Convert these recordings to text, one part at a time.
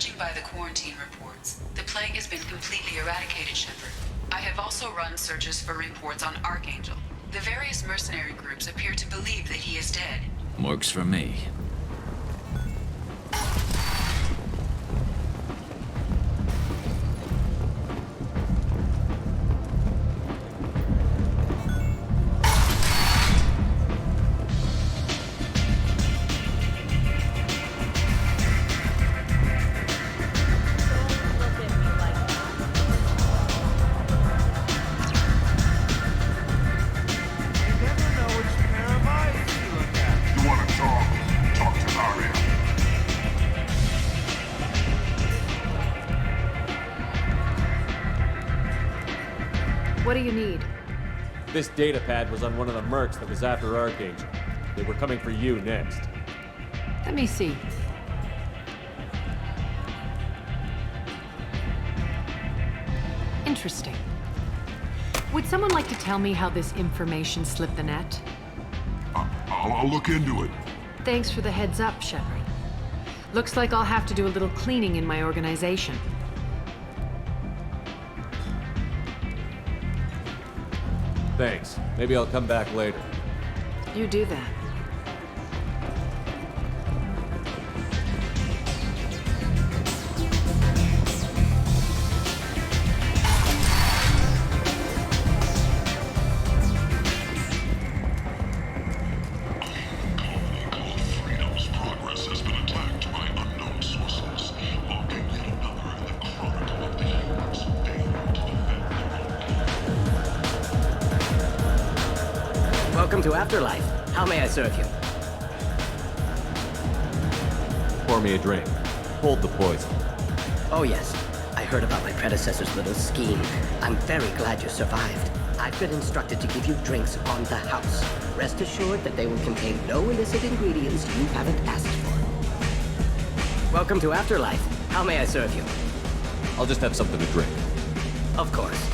Judging by the quarantine reports, the plague has been completely eradicated, Shepard. I have also run searches for reports on Archangel. The various mercenary groups appear to believe that he is dead. Works for me. What do you need? This data pad was on one of the mercs that was after Archangel. They were coming for you next. Let me see. Interesting. Would someone like to tell me how this information slipped the net? I'll look into it. Thanks for the heads up, Shepard. Looks like I'll have to do a little cleaning in my organization. Thanks. Maybe I'll come back later. You do that. Welcome to Afterlife. How may I serve you? Pour me a drink. Hold the poison. Oh yes, I heard about my predecessor's little scheme. I'm very glad you survived. I've been instructed to give you drinks on the house. Rest assured that they will contain no illicit ingredients you haven't asked for. Welcome to Afterlife. How may I serve you? I'll just have something to drink. Of course.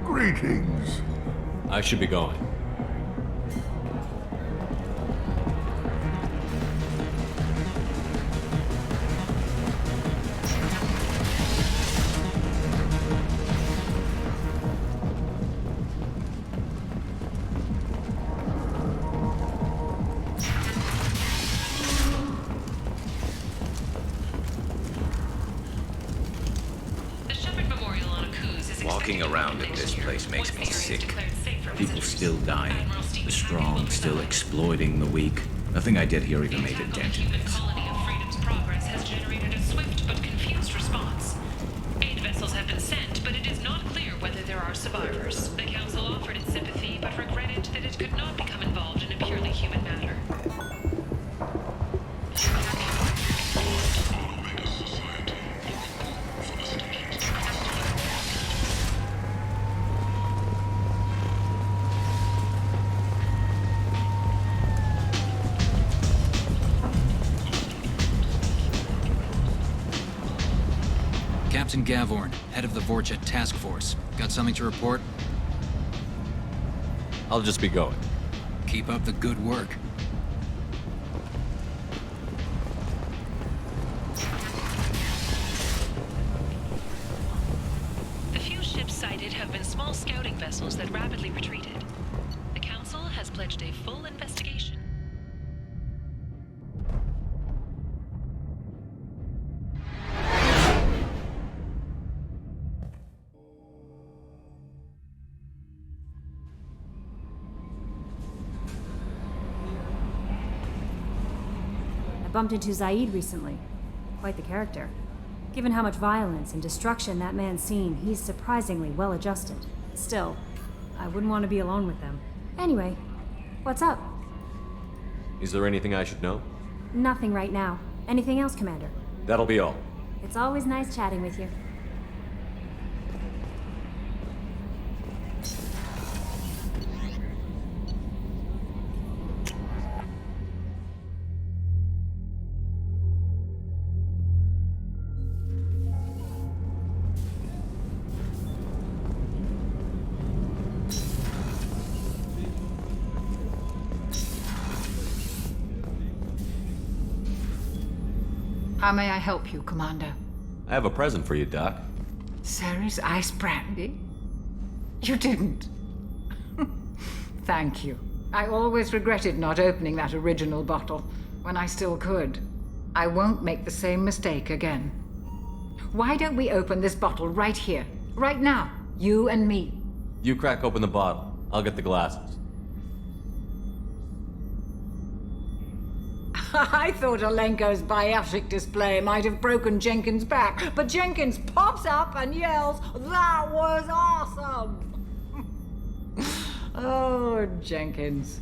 Greetings. I should be going. Walking around in this place makes me sick. People still dying. The strong still exploiting the weak. Nothing I did here even made a dent in this. Colony of Freedom's progress has generated a swift but confused response. Aid vessels have been sent, but it is not clear whether there are survivors. The Council offered its sympathy, but regretted that it could not become involved in a purely human matter. Captain Gavorn, head of the Vorchet Task Force. Got something to report? I'll just be going. Keep up the good work. The few ships sighted have been small scouting vessels that rapidly retreated. The Council has pledged a full investigation. Bumped into Zaid recently. Quite the character. Given how much violence and destruction that man's seen, he's surprisingly well adjusted. Still, I wouldn't want to be alone with them. Anyway, what's up? Is there anything I should know? Nothing right now. Anything else, Commander? That'll be all. It's always nice chatting with you. How may I help you, Commander? I have a present for you, Doc. Ceres ice brandy? You didn't. Thank you. I always regretted not opening that original bottle when I still could. I won't make the same mistake again. Why don't we open this bottle right here, right now, you and me? You crack open the bottle. I'll get the glasses. I thought Alenko's biotic display might have broken Jenkins' back, but Jenkins pops up and yells, "That was awesome!" Oh, Jenkins.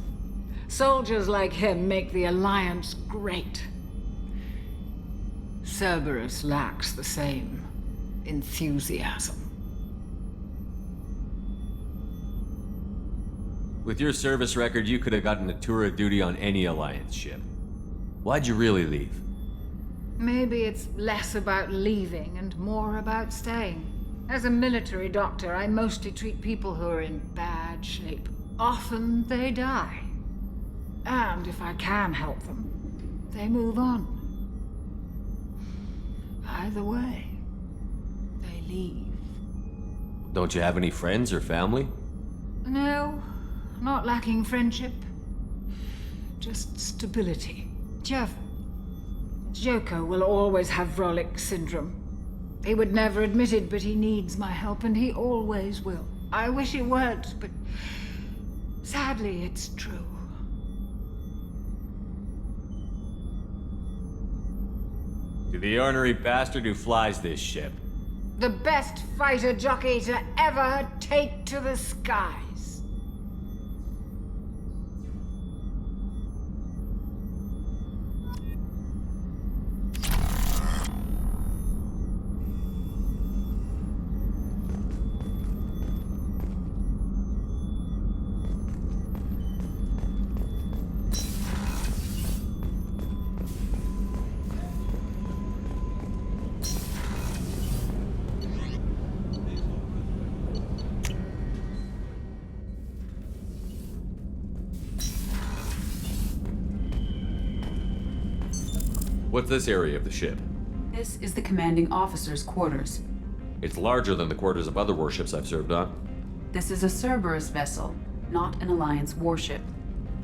Soldiers like him make the Alliance great. Cerberus lacks the same enthusiasm. With your service record, you could have gotten a tour of duty on any Alliance ship. Why'd you really leave? Maybe it's less about leaving and more about staying. As a military doctor, I mostly treat people who are in bad shape. Often they die. And if I can help them, they move on. Either way, they leave. Don't you have any friends or family? No, not lacking friendship. Just stability. Jeff, Joko will always have Vrolik syndrome. He would never admit it, but he needs my help, and he always will. I wish it weren't, but sadly, it's true. To the ornery bastard who flies this ship. The best fighter jockey to ever take to the skies. What's this area of the ship? This is the commanding officer's quarters. It's larger than the quarters of other warships I've served on. This is a Cerberus vessel, not an Alliance warship.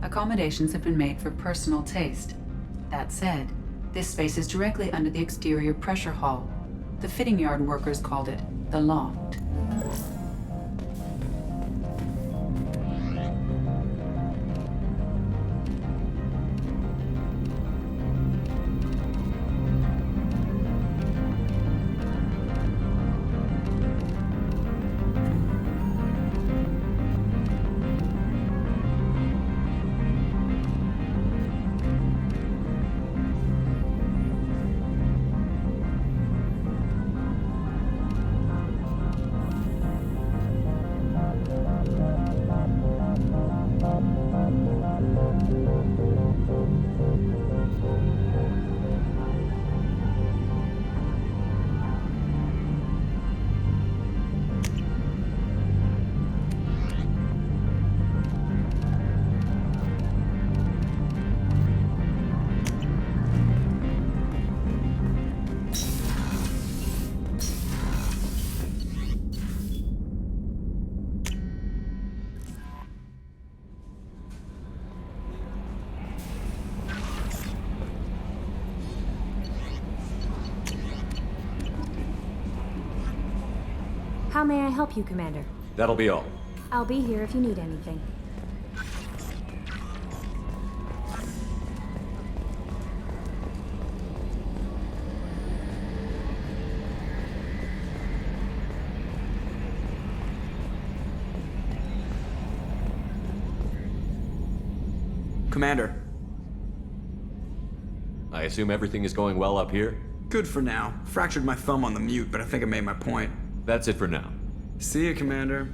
Accommodations have been made for personal taste. That said, this space is directly under the exterior pressure hull. The fitting yard workers called it the loft. How may I help you, Commander? That'll be all. I'll be here if you need anything. Commander. I assume everything is going well up here? Good for now. Fractured my thumb on the mute, but I think I made my point. That's it for now. See you, Commander.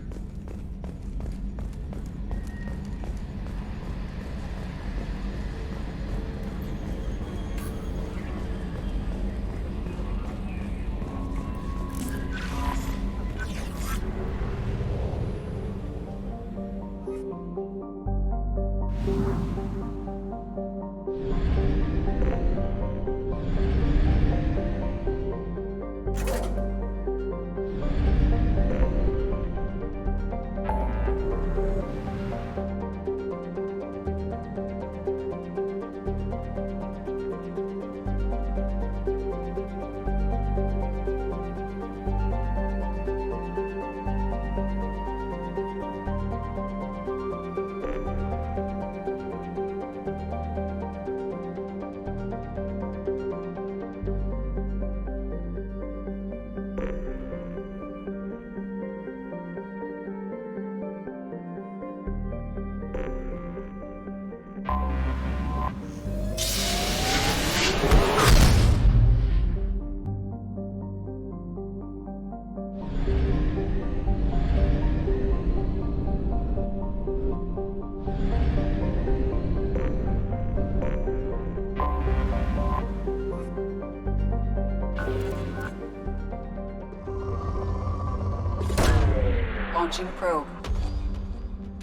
Launching probe.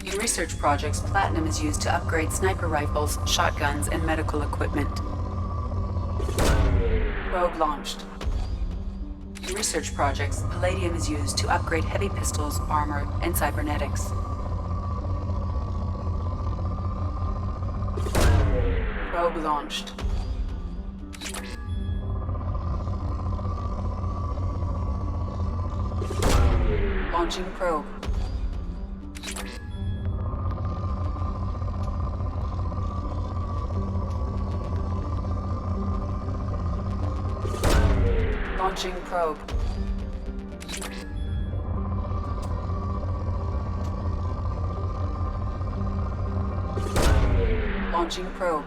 In research projects, platinum is used to upgrade sniper rifles, shotguns, and medical equipment. Probe launched. In research projects, palladium is used to upgrade heavy pistols, armor, and cybernetics. Probe launched. Launching probe. Launching probe. Launching probe.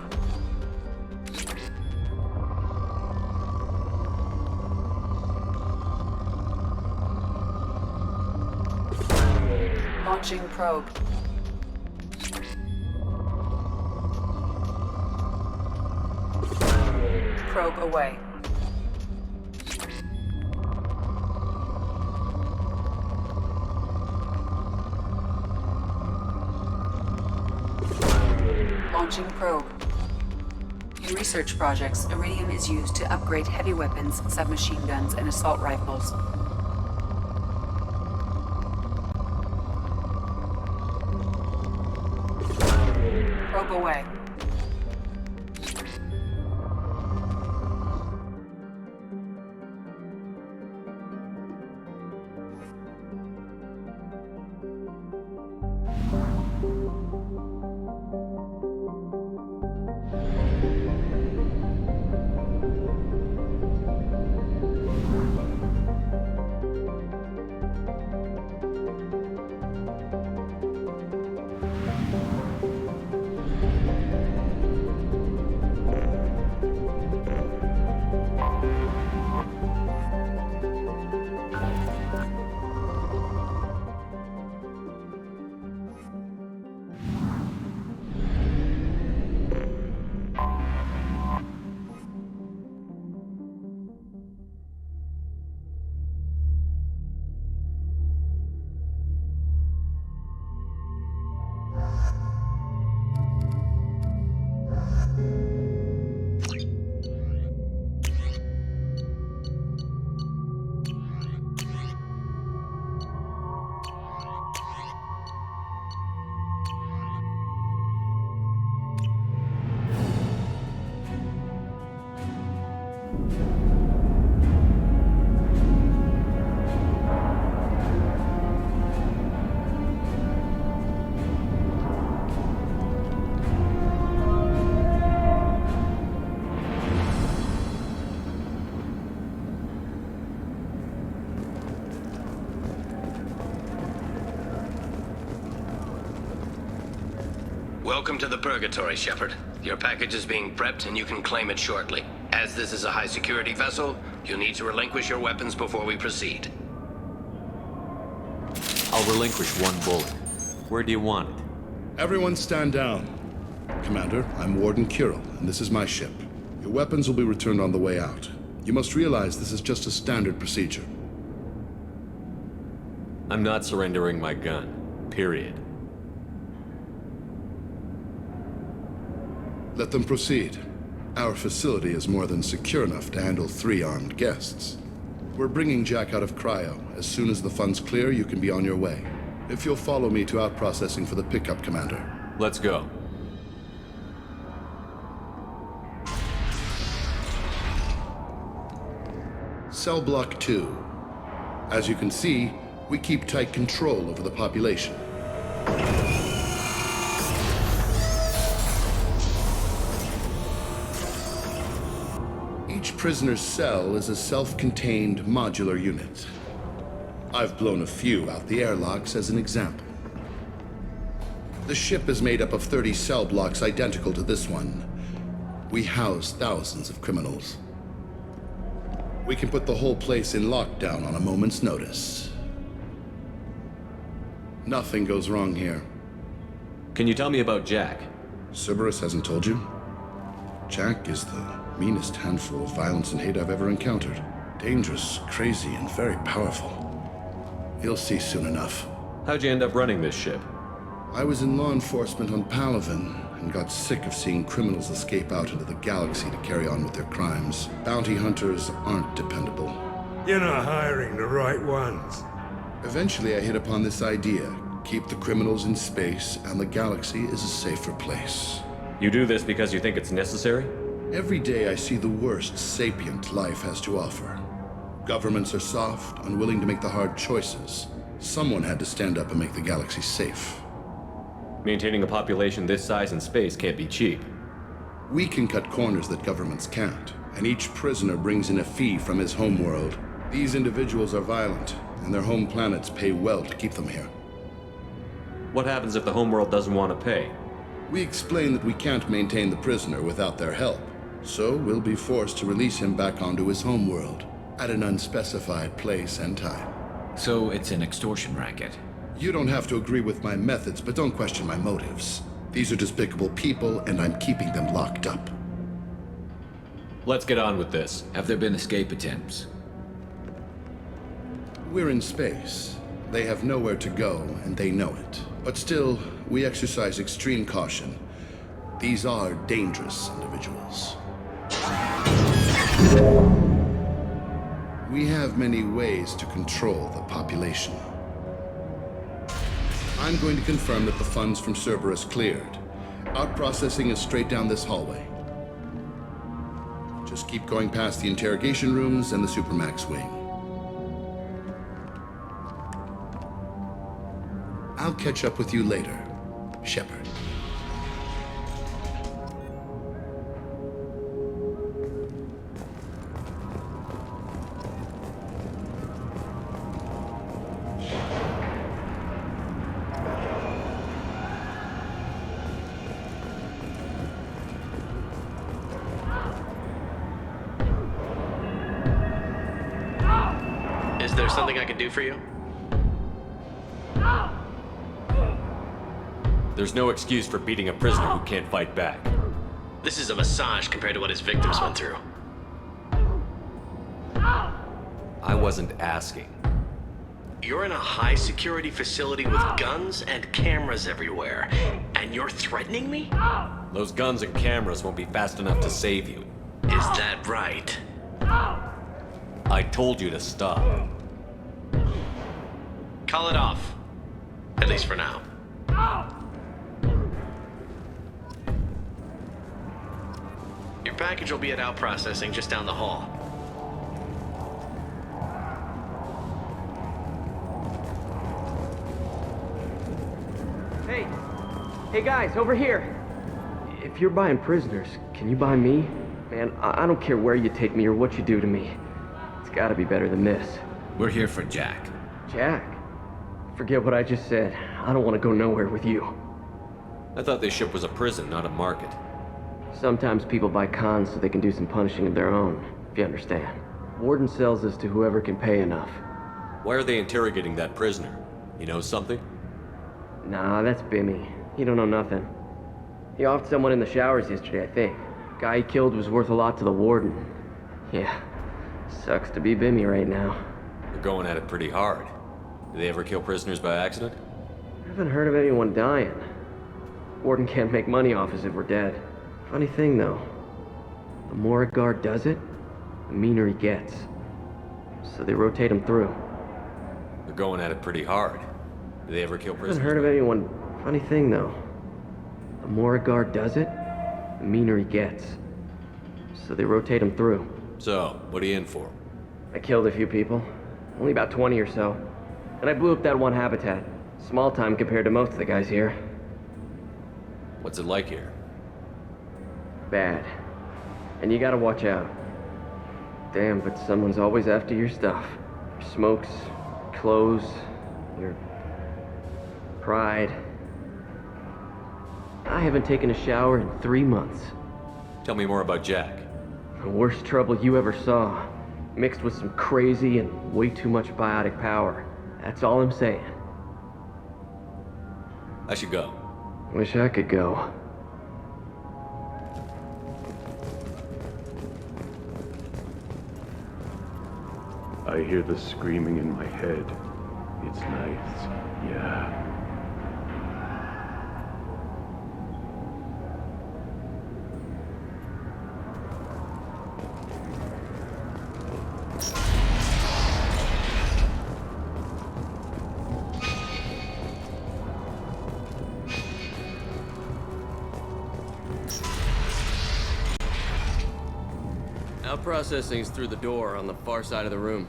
Launching probe. Probe away. Launching probe. In research projects, iridium is used to upgrade heavy weapons, submachine guns, and assault rifles. Probe away. Welcome to the Purgatory, Shepard. Your package is being prepped and you can claim it shortly. As this is a high-security vessel, you'll need to relinquish your weapons before we proceed. I'll relinquish one bullet. Where do you want it? Everyone stand down. Commander, I'm Warden Kirill, and this is my ship. Your weapons will be returned on the way out. You must realize this is just a standard procedure. I'm not surrendering my gun. Period. Let them proceed. Our facility is more than secure enough to handle 3 armed guests. We're bringing Jack out of cryo. As soon as the funds clear, you can be on your way. If you'll follow me to out-processing for the pickup, Commander. Let's go. Cell Block 2. As you can see, we keep tight control over the population. Each prisoner's cell is a self-contained modular unit. I've blown a few out the airlocks as an example. The ship is made up of 30 cell blocks identical to this one. We house thousands of criminals. We can put the whole place in lockdown on a moment's notice. Nothing goes wrong here. Can you tell me about Jack? Cerberus hasn't told you? Jack is the meanest handful of violence and hate I've ever encountered. Dangerous, crazy, and very powerful. You'll see soon enough. How'd you end up running this ship? I was in law enforcement on Palaven and got sick of seeing criminals escape out into the galaxy to carry on with their crimes. Bounty hunters aren't dependable. You're not hiring the right ones. Eventually, I hit upon this idea. Keep the criminals in space, and the galaxy is a safer place. You do this because you think it's necessary? Every day I see the worst sapient life has to offer. Governments are soft, unwilling to make the hard choices. Someone had to stand up and make the galaxy safe. Maintaining a population this size in space can't be cheap. We can cut corners that governments can't, and each prisoner brings in a fee from his homeworld. These individuals are violent, and their home planets pay well to keep them here. What happens if the homeworld doesn't want to pay? We explain that we can't maintain the prisoner without their help, so we'll be forced to release him back onto his homeworld at an unspecified place and time. So it's an extortion racket. You don't have to agree with my methods, but don't question my motives. These are despicable people, and I'm keeping them locked up. Let's get on with this. Have there been escape attempts? We're in space. They have nowhere to go, and they know it. But still, we exercise extreme caution. These are dangerous individuals. We have many ways to control the population. I'm going to confirm that the funds from Cerberus cleared. Out-processing is straight down this hallway. Just keep going past the interrogation rooms and the Supermax wing. I'll catch up with you later, Shepard. Is there something I can do for you? There's no excuse for beating a prisoner who can't fight back. This is a massage compared to what his victims went through. I wasn't asking. You're in a high-security facility with guns and cameras everywhere, and you're threatening me? Those guns and cameras won't be fast enough to save you. Is that right? I told you to stop. Call it off. At least for now. Your package will be at out processing just down the hall. Hey guys, over here! If you're buying prisoners, can you buy me? Man, I don't care where you take me or what you do to me. It's gotta be better than this. We're here for Jack. Jack? Forget what I just said. I don't want to go nowhere with you. I thought this ship was a prison, not a market. Sometimes people buy cons so they can do some punishing of their own, if you understand. Warden sells us to whoever can pay enough. Why are they interrogating that prisoner? You know something? Nah, that's Bimmy. He don't know nothing. He offed someone in the showers yesterday, I think. Guy he killed was worth a lot to the warden. Yeah, sucks to be Bimmy right now. They're going at it pretty hard. Do they ever kill prisoners by accident? I haven't heard of anyone dying. Warden can't make money off us if we're dead. Funny thing, though. The more a guard does it, the meaner he gets. So they rotate him through. They're going at it pretty hard. Do they ever kill prisoners? I haven't heard of anyone... Funny thing, though. The more a guard does it, the meaner he gets. So they rotate him through. So, what are you in for? I killed a few people. Only about 20 or so. And I blew up that one habitat. Small time compared to most of the guys here. What's it like here? Bad. And you gotta watch out. Damn, but someone's always after your stuff. Your smokes, clothes, your... pride. I haven't taken a shower in 3 months. Tell me more about Jack. The worst trouble you ever saw. Mixed with some crazy and way too much biotic power. That's all I'm saying. I should go. Wish I could go. I hear the screaming in my head. It's nice, yeah. Out processing's through the door on the far side of the room.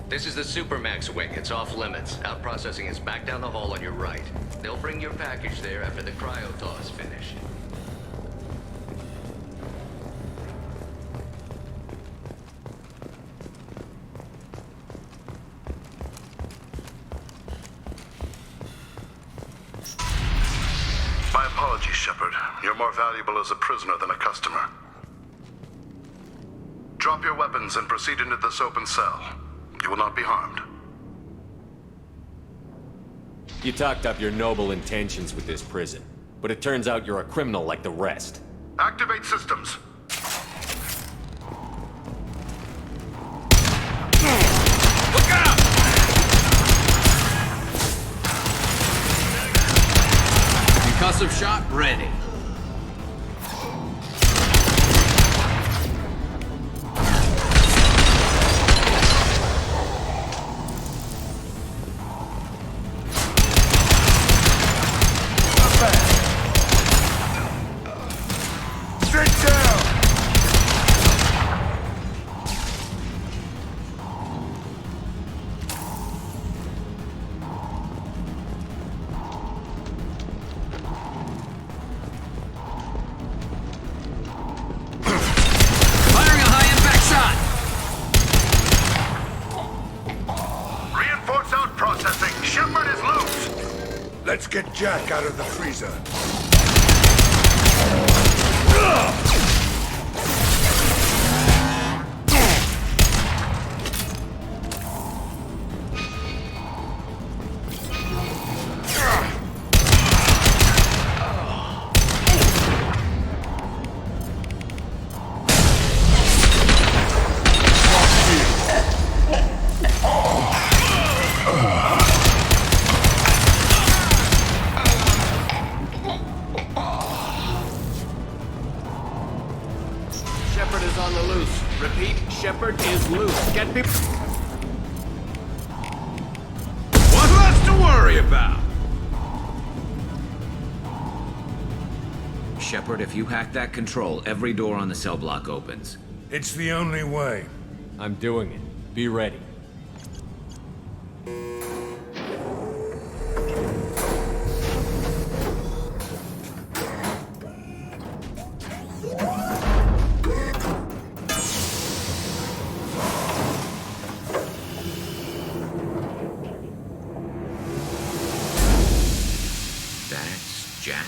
This is the Supermax wing. It's off limits. Out processing is back down the hall on your right. They'll bring your package there after the cryo-thaw is finished. My apologies, Shepard. You're more valuable as a prisoner than a customer. Drop your weapons and proceed into this open cell. You will not be harmed. You talked up your noble intentions with this prison, but it turns out you're a criminal like the rest. Activate systems. Look out! Concussive shot ready. Let's get Jack out of the freezer. Shepard is loose. Get people. What's left to worry about? Shepard, if you hack that control, every door on the cell block opens. It's the only way. I'm doing it. Be ready. Jack?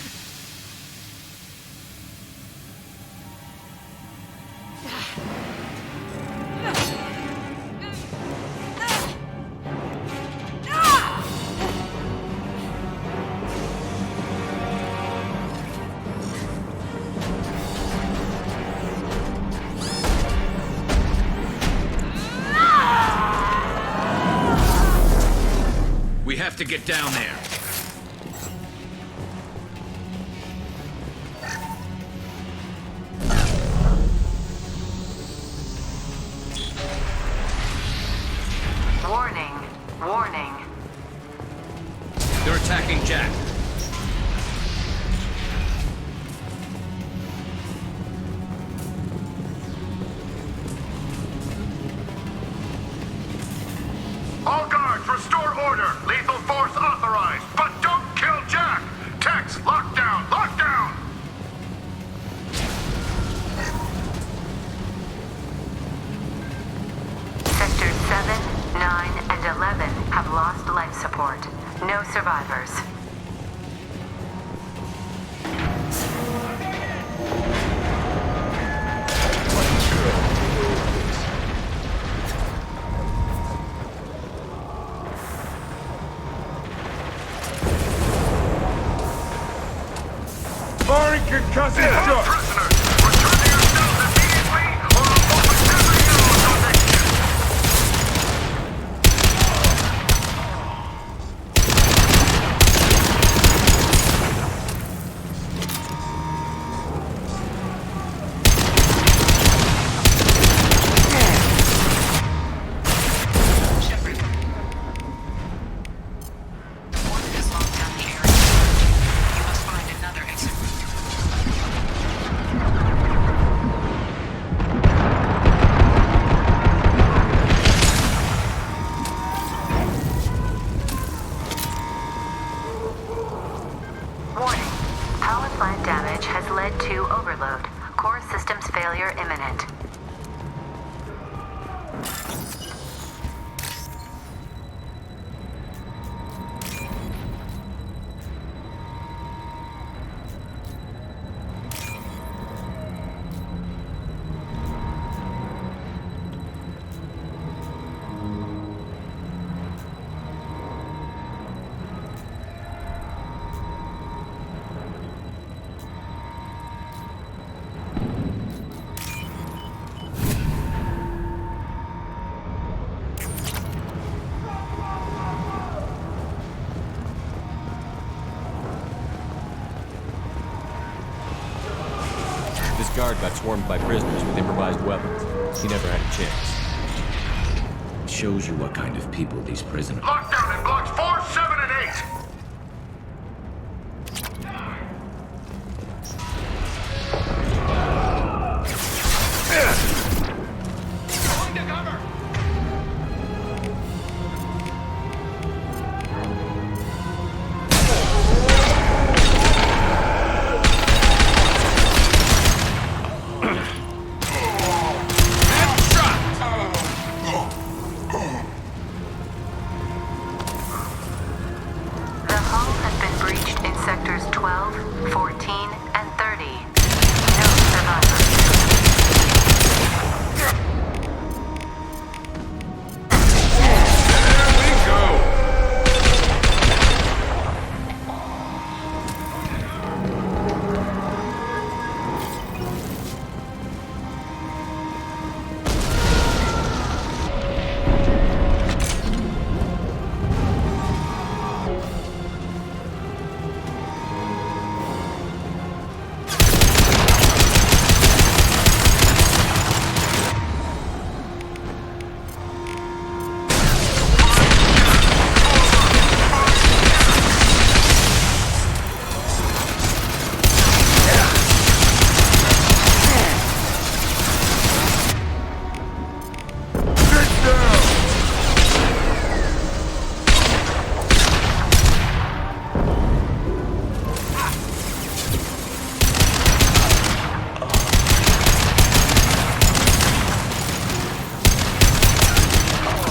We have to get down there. Warning. They're attacking Jack. All guards, restore order. Lethal force authorized. But don't kill Jack. Tex, lockdown, lockdown. Sectors 7, 9, and 11 have lost life support. No survivors. failure imminent. This guard got swarmed by prisoners with improvised weapons. He never had a chance. It shows you what kind of people these prisoners... Lockdown in blocks 4, 7, and 8! Going to cover! The hull has been breached in sectors 12, 14, and 30. No survivors.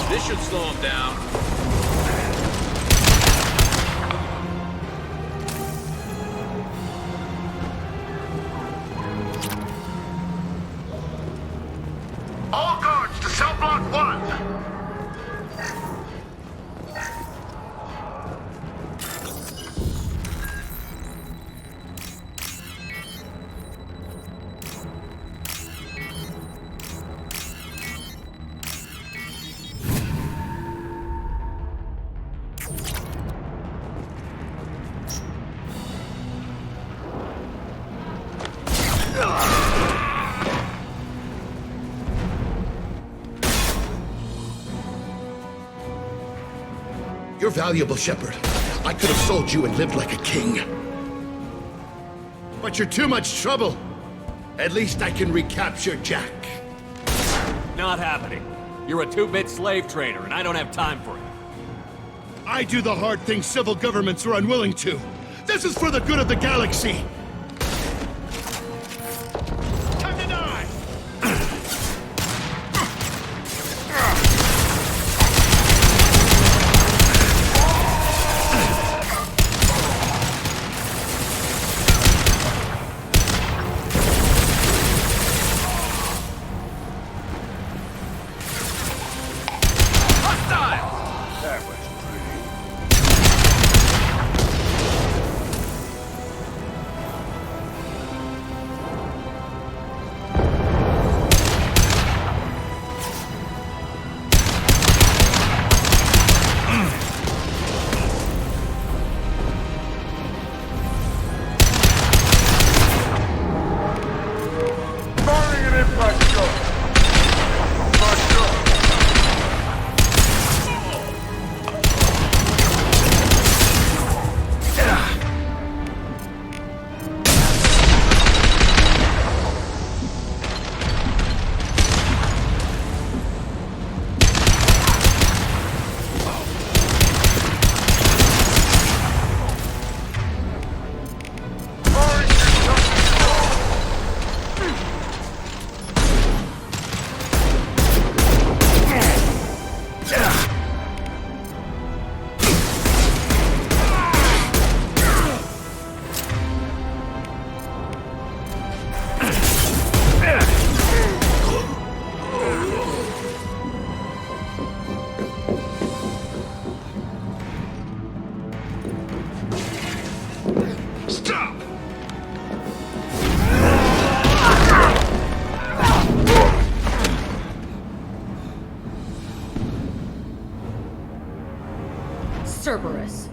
This should slow him down. All guards to cell block 1! You're valuable, Shepard. I could have sold you and lived like a king. But you're too much trouble. At least I can recapture Jack. Not happening. You're a two-bit slave trader, and I don't have time for it. I do the hard things civil governments are unwilling to. This is for the good of the galaxy. Time to die! That was pretty. Firing an impact shot! Cerberus.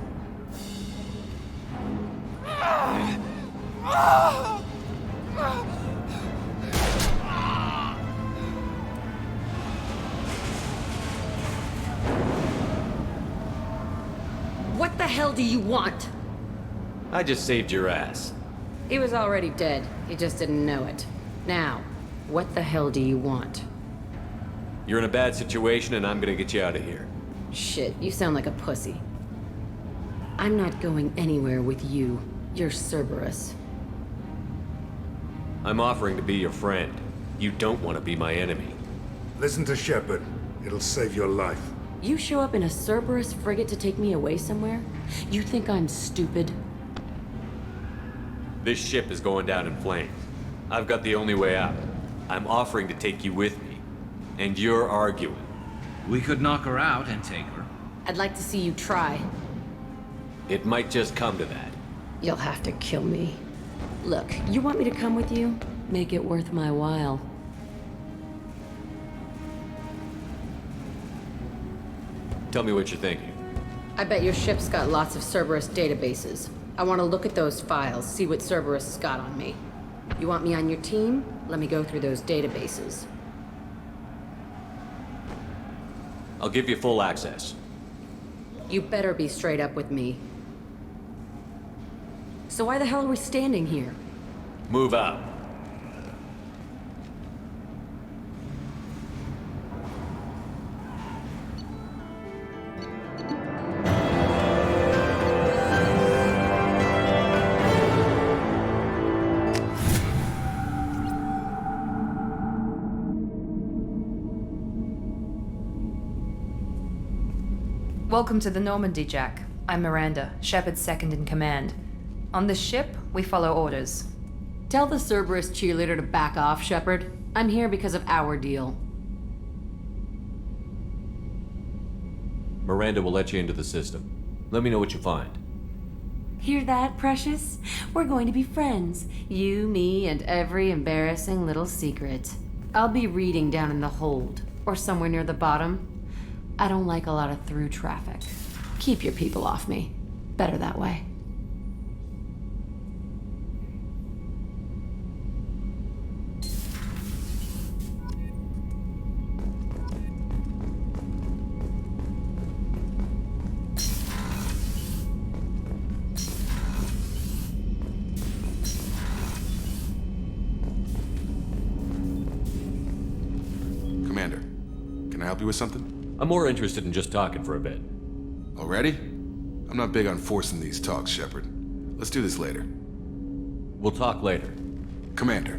What the hell do you want? I just saved your ass. He was already dead. He just didn't know it. Now, what the hell do you want? You're in a bad situation and I'm gonna get you out of here. Shit, you sound like a pussy. I'm not going anywhere with you. You're Cerberus. I'm offering to be your friend. You don't want to be my enemy. Listen to Shepard. It'll save your life. You show up in a Cerberus frigate to take me away somewhere? You think I'm stupid? This ship is going down in flames. I've got the only way out. I'm offering to take you with me. And you're arguing. We could knock her out and take her. I'd like to see you try. It might just come to that. You'll have to kill me. Look, you want me to come with you? Make it worth my while. Tell me what you're thinking. I bet your ship's got lots of Cerberus databases. I want to look at those files, see what Cerberus has got on me. You want me on your team? Let me go through those databases. I'll give you full access. You better be straight up with me. So why the hell are we standing here? Move out. Welcome to the Normandy, Jack. I'm Miranda, Shepard's second in command. On this ship, we follow orders. Tell the Cerberus cheerleader to back off, Shepard. I'm here because of our deal. Miranda will let you into the system. Let me know what you find. Hear that, Precious? We're going to be friends. You, me, and every embarrassing little secret. I'll be reading down in the hold, or somewhere near the bottom. I don't like a lot of through traffic. Keep your people off me. Better that way. Commander, can I help you with something? I'm more interested in just talking for a bit. Already? I'm not big on forcing these talks, Shepard. Let's do this later. We'll talk later. Commander.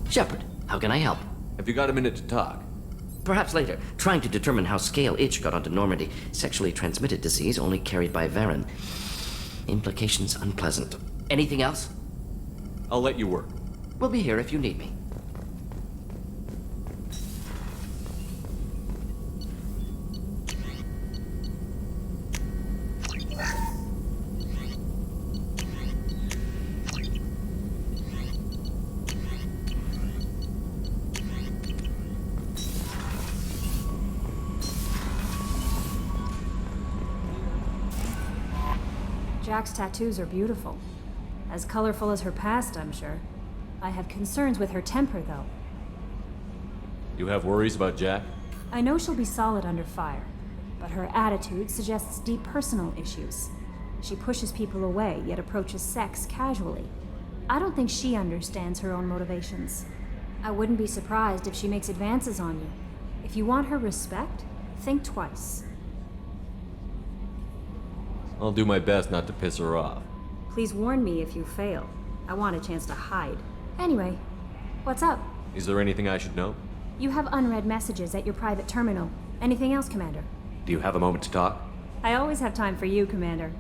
Shepard, how can I help? Have you got a minute to talk? Perhaps later. Trying to determine how Scale Itch got onto Normandy. Sexually transmitted disease only carried by Varen. Implications unpleasant. Anything else? I'll let you work. We'll be here if you need me. Jack's tattoos are beautiful. As colorful as her past, I'm sure. I have concerns with her temper, though. You have worries about Jack? I know she'll be solid under fire, but her attitude suggests deep personal issues. She pushes people away, yet approaches sex casually. I don't think she understands her own motivations. I wouldn't be surprised if she makes advances on you. If you want her respect, think twice. I'll do my best not to piss her off. Please warn me if you fail. I want a chance to hide. Anyway, what's up? Is there anything I should know? You have unread messages at your private terminal. Anything else, Commander? Do you have a moment to talk? I always have time for you, Commander.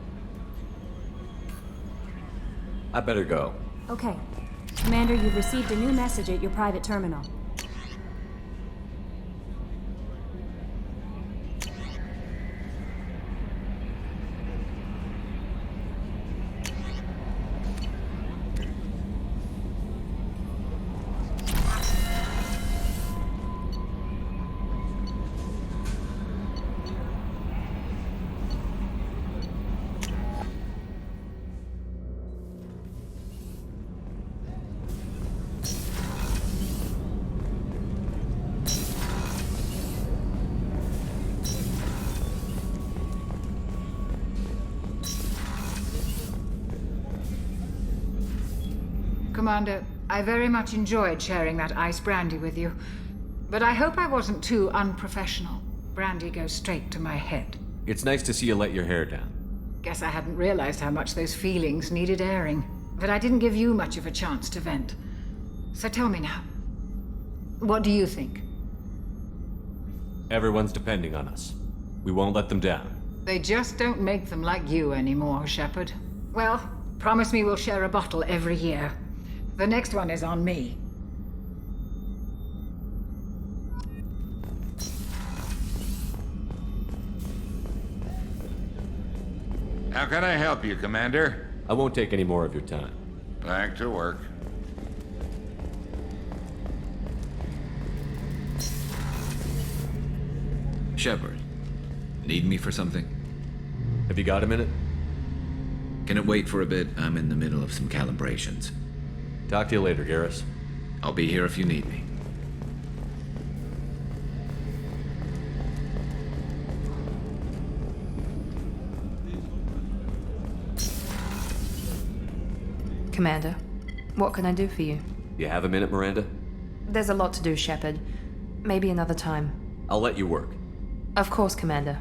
I better go. Okay. Commander, you've received a new message at your private terminal. Commander, I very much enjoyed sharing that ice brandy with you. But I hope I wasn't too unprofessional. Brandy goes straight to my head. It's nice to see you let your hair down. Guess I hadn't realized how much those feelings needed airing. But I didn't give you much of a chance to vent. So tell me now, what do you think? Everyone's depending on us. We won't let them down. They just don't make them like you anymore, Shepard. Well, promise me we'll share a bottle every year. The next one is on me. How can I help you, Commander? I won't take any more of your time. Back to work. Shepard, need me for something? Have you got a minute? Can it wait for a bit? I'm in the middle of some calibrations. Talk to you later, Garrus. I'll be here if you need me. Commander, what can I do for you? You have a minute, Miranda? There's a lot to do, Shepard. Maybe another time. I'll let you work. Of course, Commander.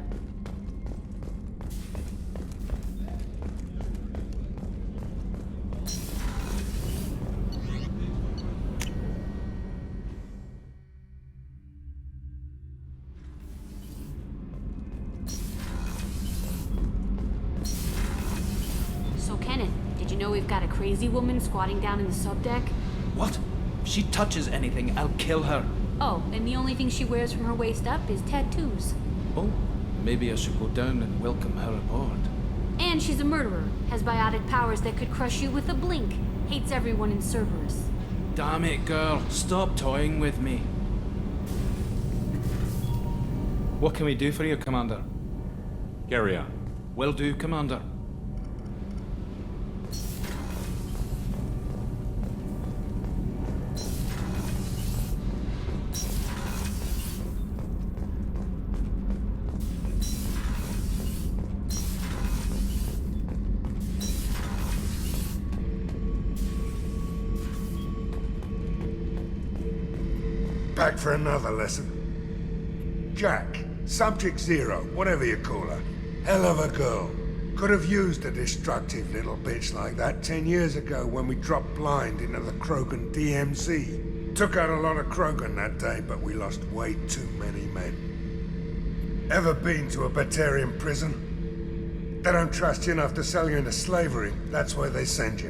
So, Kenneth, did you know we've got a crazy woman squatting down in the subdeck? What? If she touches anything, I'll kill her. Oh, and the only thing she wears from her waist up is tattoos. Oh, maybe I should go down and welcome her aboard. And she's a murderer, has biotic powers that could crush you with a blink, hates everyone in Cerberus. Damn it, girl. Stop toying with me. What can we do for you, Commander? Carry on. Will do, Commander. Back for another lesson. Jack, Subject Zero, whatever you call her. Hell of a girl. Could have used a destructive little bitch like that 10 years ago when we dropped blind into the Krogan DMZ. Took out a lot of Krogan that day, but we lost way too many men. Ever been to a Batarian prison? They don't trust you enough to sell you into slavery. That's where they send you.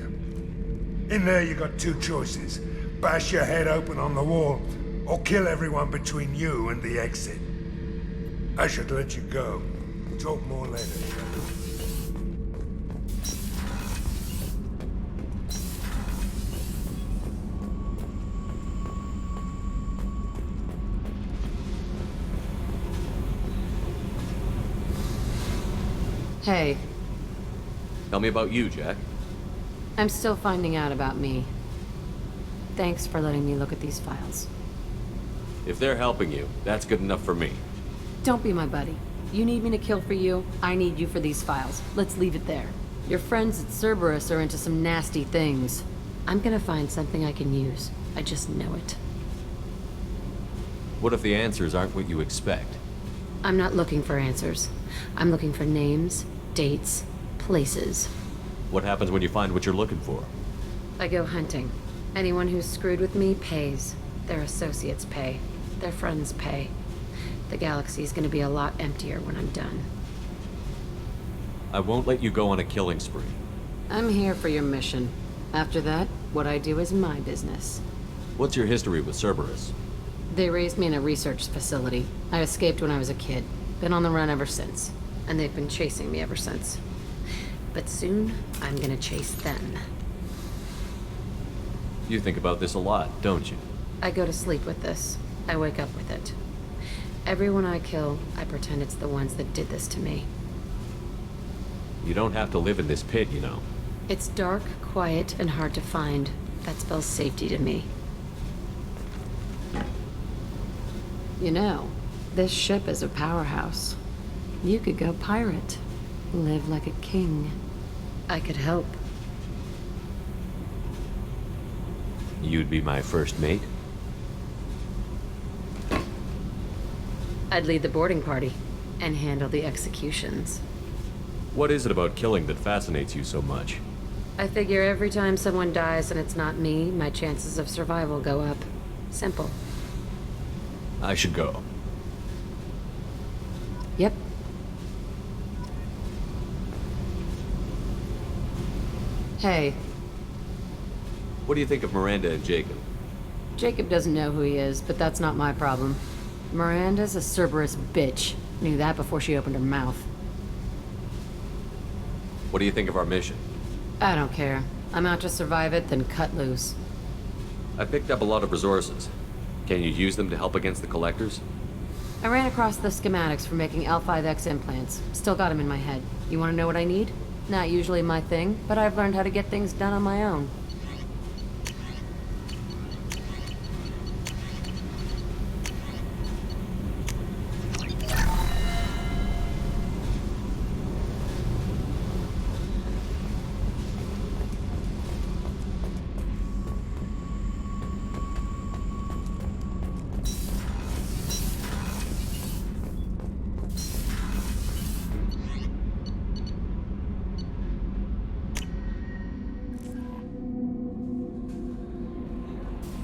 In there you got two choices. Bash your head open on the wall, or kill everyone between you and the exit. I should let you go. Talk more later. Hey, Tell me about you, Jack. I'm still finding out about me. Thanks for letting me look at these files. If they're helping you, that's good enough for me. Don't be my buddy. You need me to kill for you, I need you for these files. Let's leave it there. Your friends at Cerberus are into some nasty things. I'm gonna find something I can use. I just know it. What if the answers aren't what you expect? I'm not looking for answers. I'm looking for names, dates, places. What happens when you find what you're looking for? I go hunting. Anyone who's screwed with me pays. Their associates pay. Their friends pay. The galaxy's gonna be a lot emptier when I'm done. I won't let you go on a killing spree. I'm here for your mission. After that, what I do is my business. What's your history with Cerberus? They raised me in a research facility. I escaped when I was a kid. Been on the run ever since. And they've been chasing me ever since. But soon, I'm gonna chase them. You think about this a lot, don't you? I go to sleep with this. I wake up with it. Everyone I kill, I pretend it's the ones that did this to me. You don't have to live in this pit, you know. It's dark, quiet, and hard to find. That spells safety to me. You know, this ship is a powerhouse. You could go pirate. Live like a king. I could help. You'd be my first mate? I'd lead the boarding party and handle the executions. What is it about killing that fascinates you so much? I figure every time someone dies and it's not me, my chances of survival go up. Simple. I should go. Yep. Hey. What do you think of Miranda and Jacob? Jacob doesn't know who he is, but that's not my problem. Miranda's a Cerberus bitch. Knew that before she opened her mouth. What do you think of our mission? I don't care. I'm out to survive it, then cut loose. I picked up a lot of resources. Can you use them to help against the Collectors? I ran across the schematics for making L5X implants. Still got them in my head. You want to know what I need? Not usually my thing, but I've learned how to get things done on my own.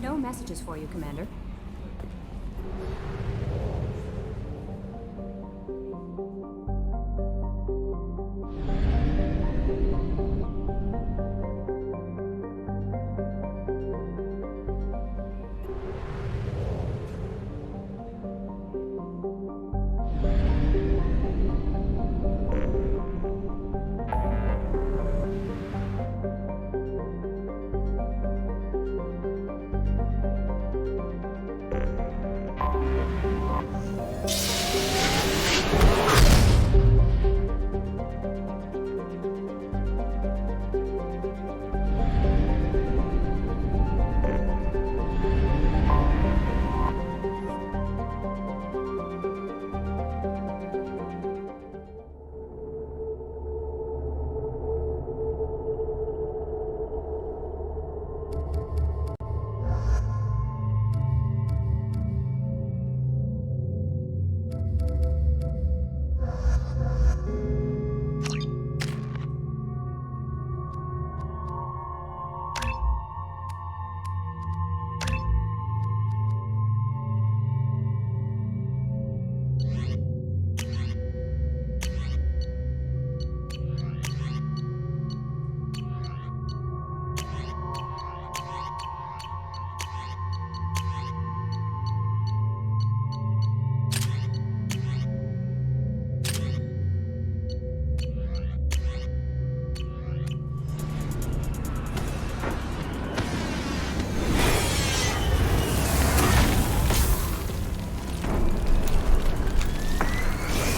No messages for you, Commander.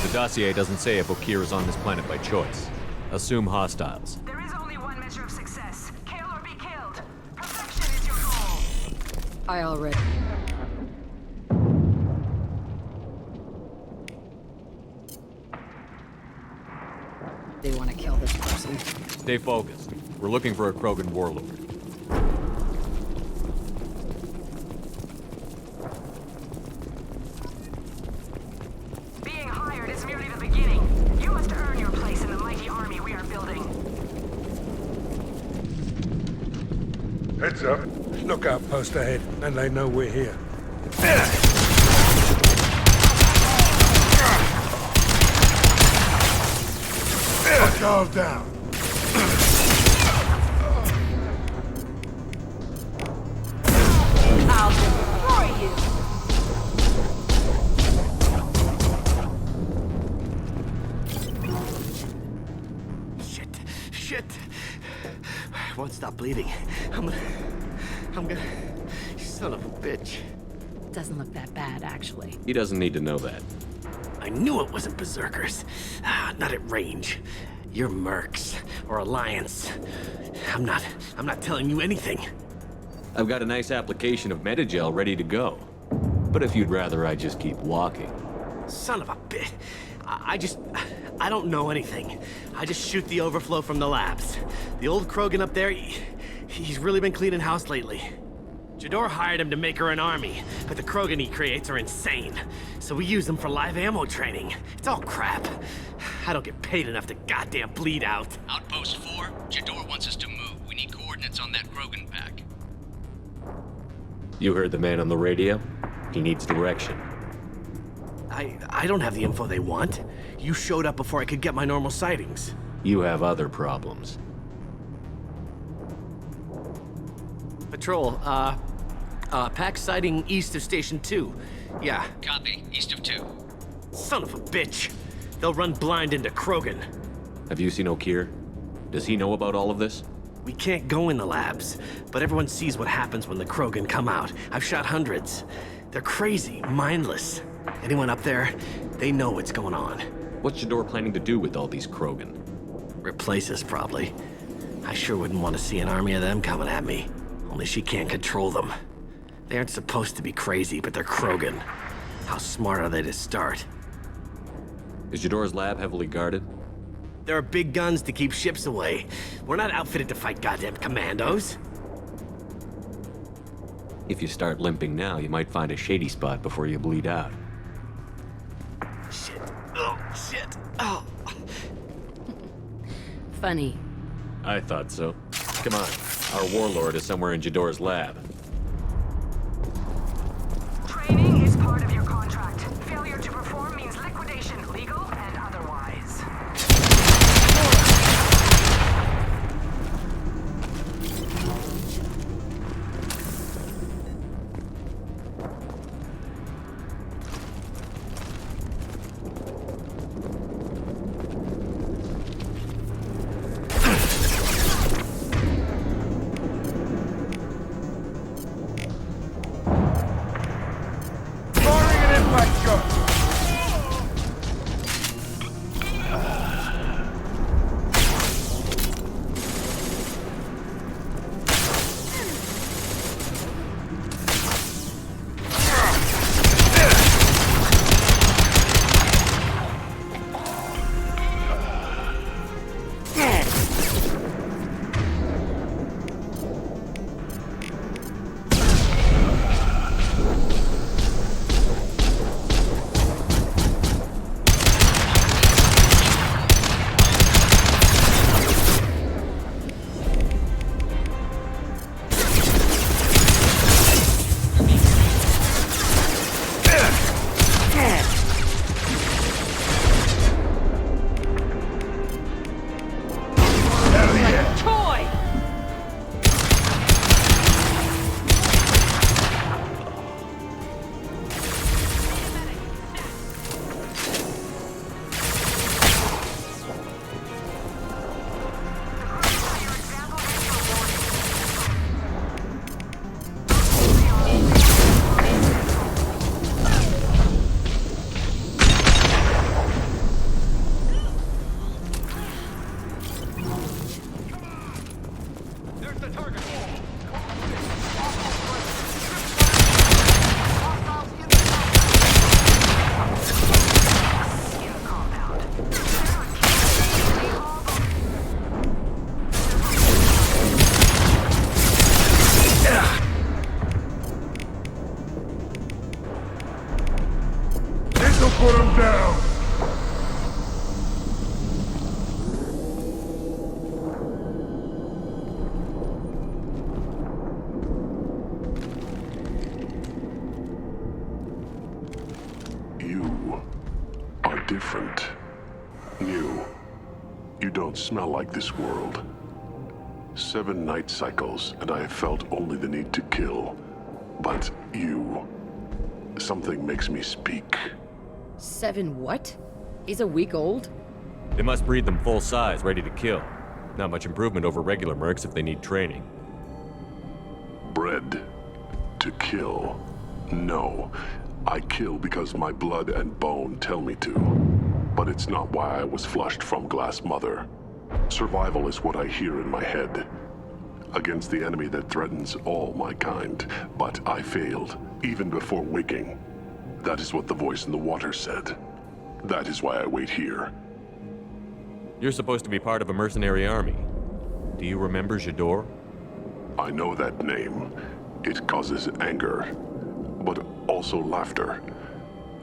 The dossier doesn't say if Okir is on this planet by choice. Assume hostiles. There is only one measure of success. Kill or be killed. Perfection is your goal. I already... They want to kill this person. Stay focused. We're looking for a Krogan warlord. Being hired is merely the beginning. You must earn your place in the mighty army we are building. Heads up. Lookout post ahead, and they know we're here. Guard down. I'll destroy you. Shit. I won't stop bleeding. I'm gonna... Son of a bitch. Doesn't look that bad, actually. He doesn't need to know that. I knew it wasn't Berserkers. Not at range. You're Mercs, or Alliance. I'm not telling you anything. I've got a nice application of Metagel ready to go. But if you'd rather I just keep walking. Son of a bitch. I don't know anything. I just shoot the overflow from the labs. The old Krogan up there, he's really been cleaning house lately. Jador hired him to make her an army, but the Krogan he creates are insane. So we use them for live ammo training. It's all crap. I don't get paid enough to goddamn bleed out. Outpost 4, Jador wants us to move. We need coordinates on that Krogan pack. You heard the man on the radio? He needs direction. I don't have the info they want. You showed up before I could get my normal sightings. You have other problems. Patrol, pack sighting east of Station 2. Yeah. Copy. East of 2. Son of a bitch. They'll run blind into Krogan. Have you seen O'Keir? Does he know about all of this? We can't go in the labs, but everyone sees what happens when the Krogan come out. I've shot hundreds. They're crazy, mindless. Anyone up there, they know what's going on. What's Jador planning to do with all these Krogan? Replace us, probably. I sure wouldn't want to see an army of them coming at me. Only she can't control them. They aren't supposed to be crazy, but they're Krogan. How smart are they to start? Is Jador's lab heavily guarded? There are big guns to keep ships away. We're not outfitted to fight goddamn commandos. If you start limping now, you might find a shady spot before you bleed out. Shit. Oh, shit. Oh. Funny. I thought so. Come on. Our warlord is somewhere in Jador's lab. Training is part of your contract. Failure to perform means liquidation, legal and otherwise. Put him down! You are different. New. You don't smell like this world. 7 night cycles, and I have felt only the need to kill. But you... something makes me speak. 7 what? He's a week old? They must breed them full size, ready to kill. Not much improvement over regular mercs if they need training. Bred to kill. No. I kill because my blood and bone tell me to. But it's not why I was flushed from Glass Mother. Survival is what I hear in my head. Against the enemy that threatens all my kind. But I failed, even before waking. That is what the voice in the water said. That is why I wait here. You're supposed to be part of a mercenary army. Do you remember Jador? I know that name. It causes anger, but also laughter.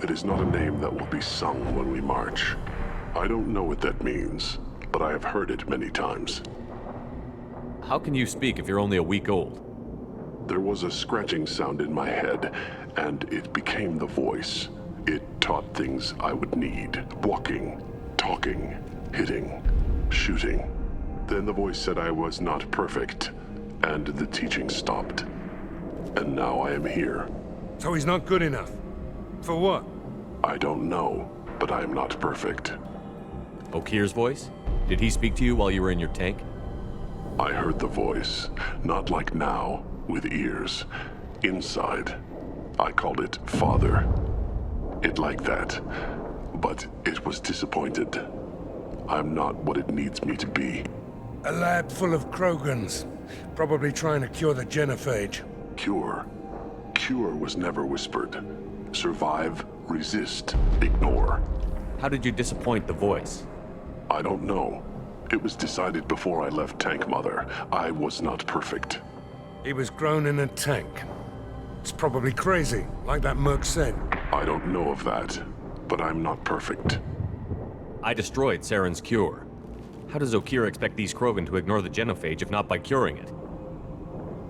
It is not a name that will be sung when we march. I don't know what that means, but I have heard it many times. How can you speak if you're only a week old? There was a scratching sound in my head, and it became the voice. It taught things I would need. Walking, talking, hitting, shooting. Then the voice said I was not perfect, and the teaching stopped. And now I am here. So he's not good enough? For what? I don't know, but I am not perfect. Okir's voice? Did he speak to you while you were in your tank? I heard the voice, not like now, with ears. Inside. I called it Father. It like that, but it was disappointed. I'm not what it needs me to be. A lab full of Krogans. Probably trying to cure the genophage. Cure? Cure was never whispered. Survive, resist, ignore. How did you disappoint the voice? I don't know. It was decided before I left Tank Mother. I was not perfect. He was grown in a tank. It's probably crazy, like that merc said. I don't know of that, but I'm not perfect. I destroyed Saren's cure. How does Okir expect these Krogan to ignore the genophage if not by curing it?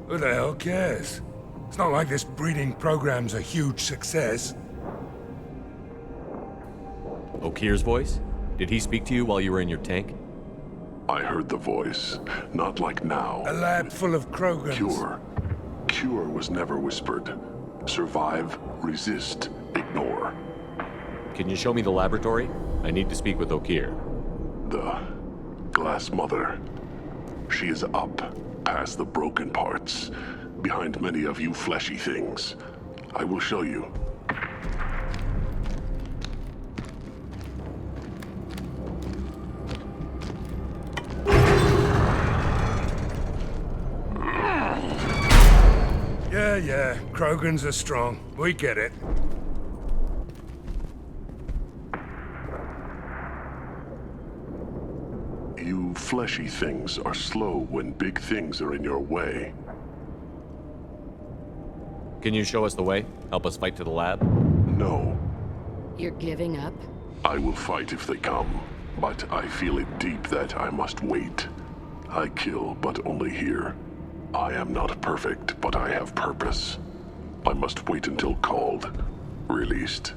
Who the hell cares? It's not like this breeding program's a huge success. Okir's voice? Did he speak to you while you were in your tank? I heard the voice, not like now. A lab full of Krogans. Cure. Cure was never whispered. Survive, resist, ignore. Can you show me the laboratory? I need to speak with Okir. The Glass Mother. She is up, past the broken parts, behind many of you fleshy things. I will show you. Yeah, Krogans are strong. We get it. You fleshy things are slow when big things are in your way. Can you show us the way? Help us fight to the lab? No. You're giving up? I will fight if they come, but I feel it deep that I must wait. I kill, but only here. I am not perfect, but I have purpose. I must wait until called, released.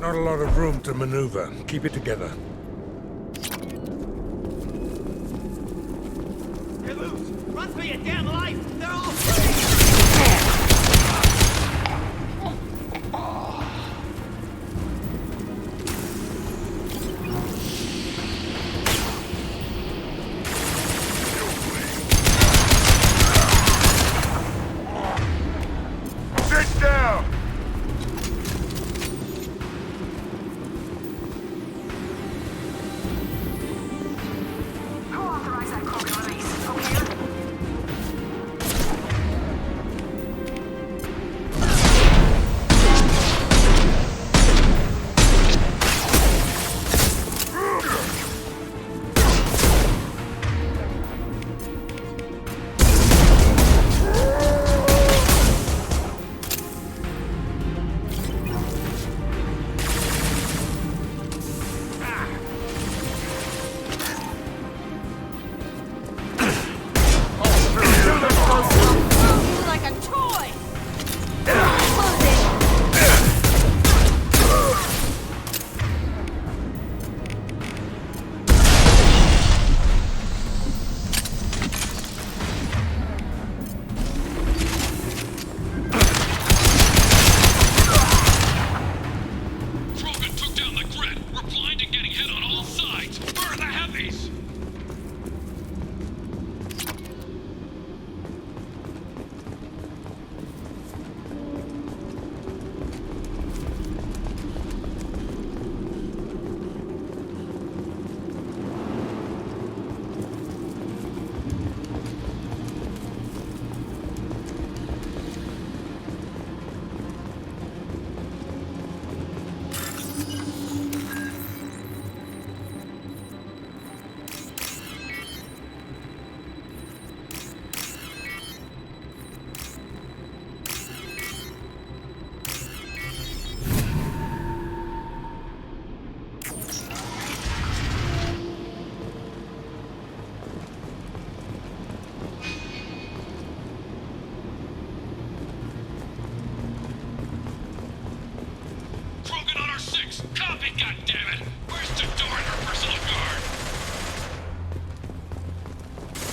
Not a lot of room to maneuver. Keep it together. You're loose! Run for your damn life! They're all Sit down! Who authorized that Krogan release? Okir?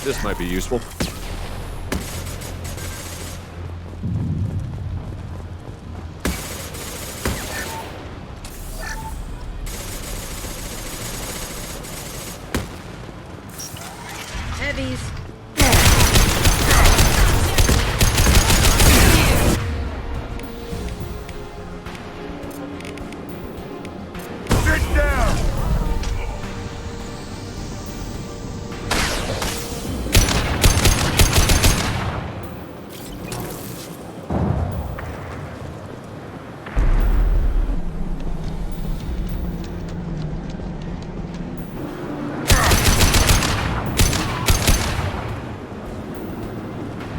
This might be useful. Heavies. Sit down!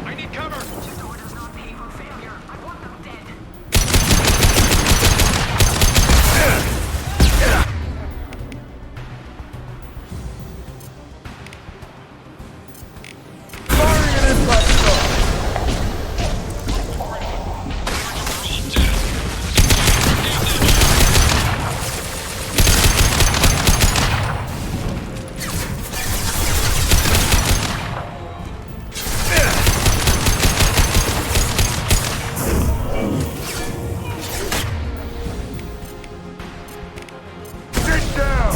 I need cover! Door does not pay for failure. I want them dead. Sit down!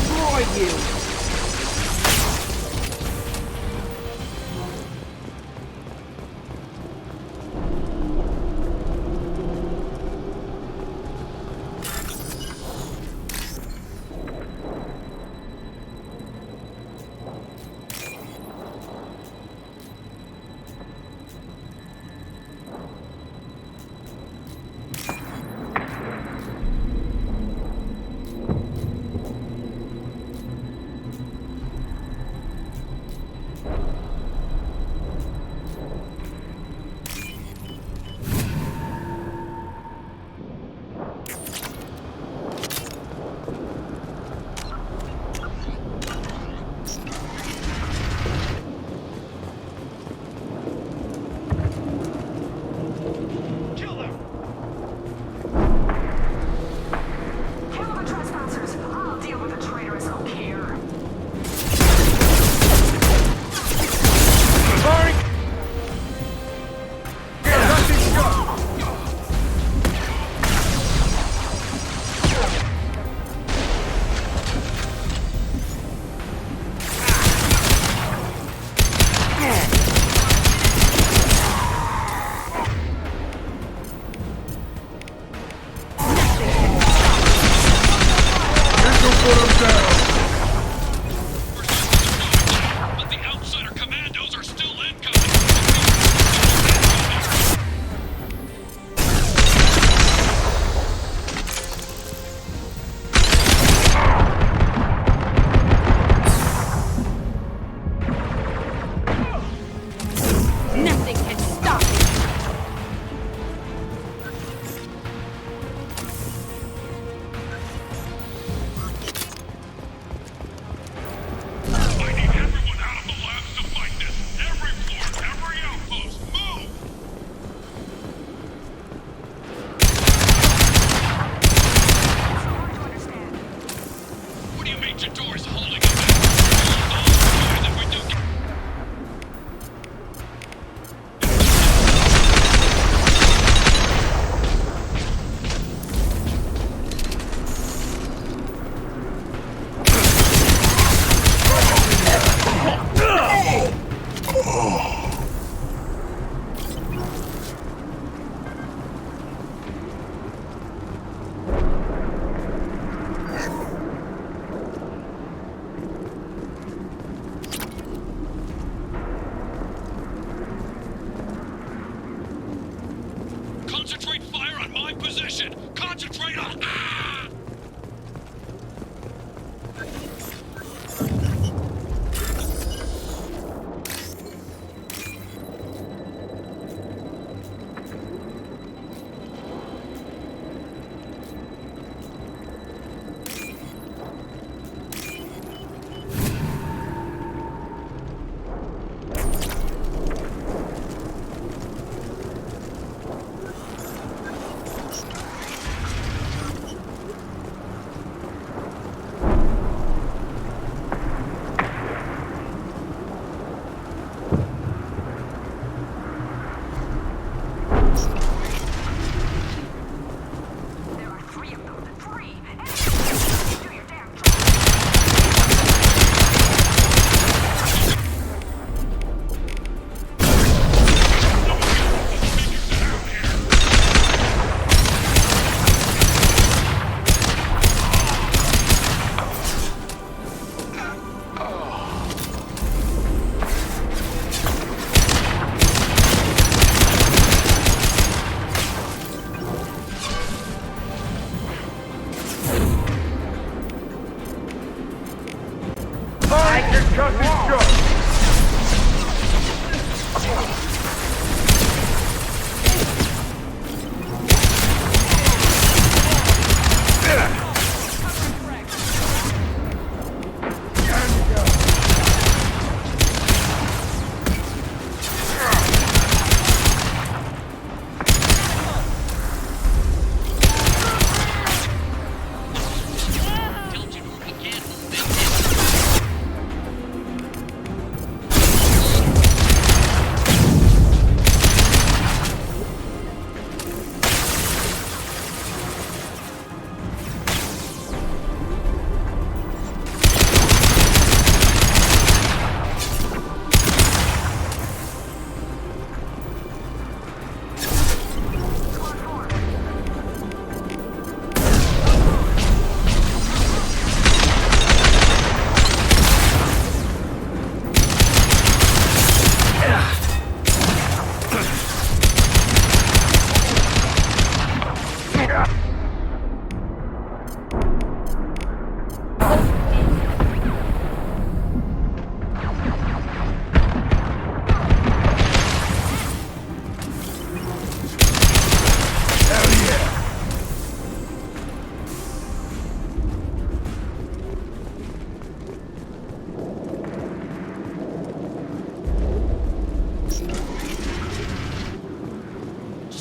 Destroy you! Kill them! Kill the trespassers. I'll deal with the traitorous oak here. Firing! Nothing shot! But the outsider commandos are still incoming! Nothing can stop me. I need everyone out of the labs to fight this! Every floor, every outpost, move! What do you mean Jador's holding it back? That we do Cut this shot!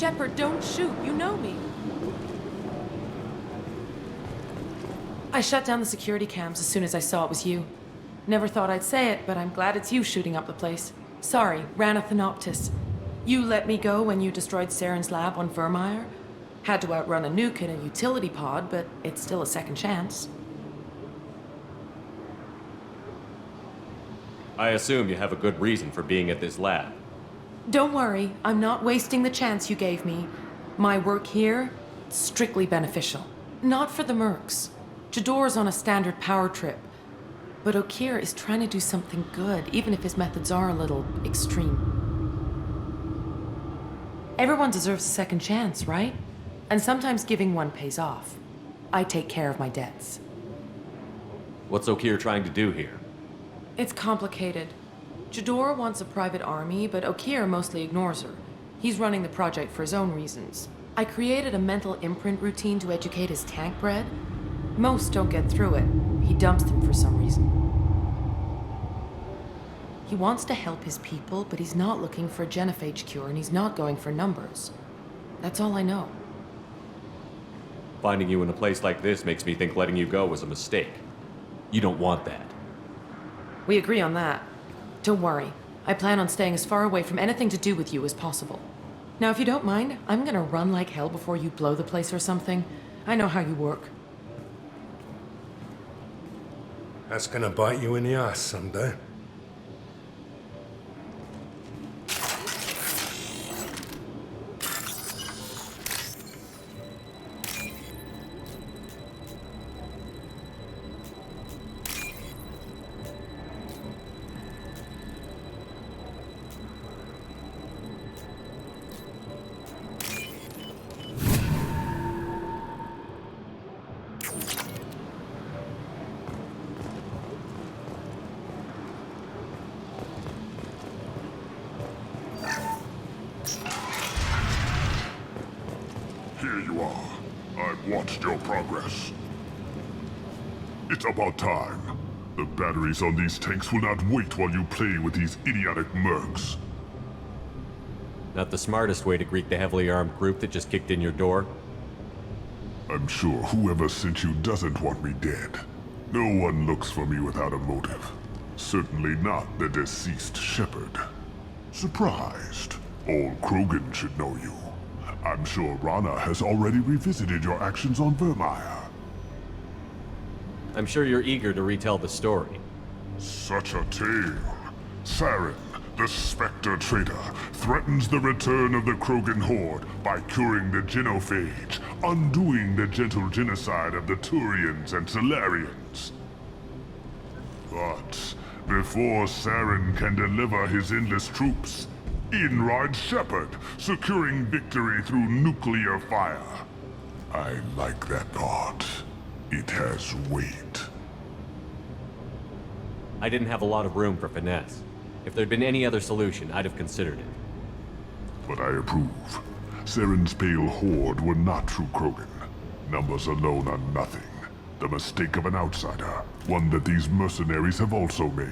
Shepard, don't shoot. You know me. I shut down the security cams as soon as I saw it was you. Never thought I'd say it, but I'm glad it's you shooting up the place. Sorry, ran a Thanoptis. You let me go when you destroyed Saren's lab on Vermeer. Had to outrun a nuke in a utility pod, but it's still a second chance. I assume you have a good reason for being at this lab. Don't worry, I'm not wasting the chance you gave me. My work here, strictly beneficial. Not for the mercs. Jador's on a standard power trip. But Okeer is trying to do something good, even if his methods are a little extreme. Everyone deserves a second chance, right? And sometimes giving one pays off. I take care of my debts. What's Okeer trying to do here? It's complicated. Jador wants a private army, but Okeer mostly ignores her. He's running the project for his own reasons. I created a mental imprint routine to educate his tank bred. Most don't get through it. He dumps them for some reason. He wants to help his people, but he's not looking for a genophage cure, and he's not going for numbers. That's all I know. Finding you in a place like this makes me think letting you go was a mistake. You don't want that. We agree on that. Don't worry. I plan on staying as far away from anything to do with you as possible. Now, if you don't mind, I'm gonna run like hell before you blow the place or something. I know how you work. That's gonna bite you in the ass someday. Here you are. I've watched your progress. It's about time. The batteries on these tanks will not wait while you play with these idiotic mercs. Not the smartest way to greet the heavily armed group that just kicked in your door. I'm sure whoever sent you doesn't want me dead. No one looks for me without a motive. Certainly not the deceased Shepard. Surprised. Old Krogan should know you. I'm sure Rana has already revisited your actions on Vermeer. I'm sure you're eager to retell the story. Such a tale. Saren, the Spectre traitor, threatens the return of the Krogan horde by curing the genophage, undoing the gentle genocide of the Turians and Solarians. But before Saren can deliver his endless troops, in rides Shepard, securing victory through nuclear fire. I like that thought. It has weight. I didn't have a lot of room for finesse. If there'd been any other solution, I'd have considered it. But I approve. Saren's pale horde were not true Krogan. Numbers alone are nothing. The mistake of an outsider, one that these mercenaries have also made.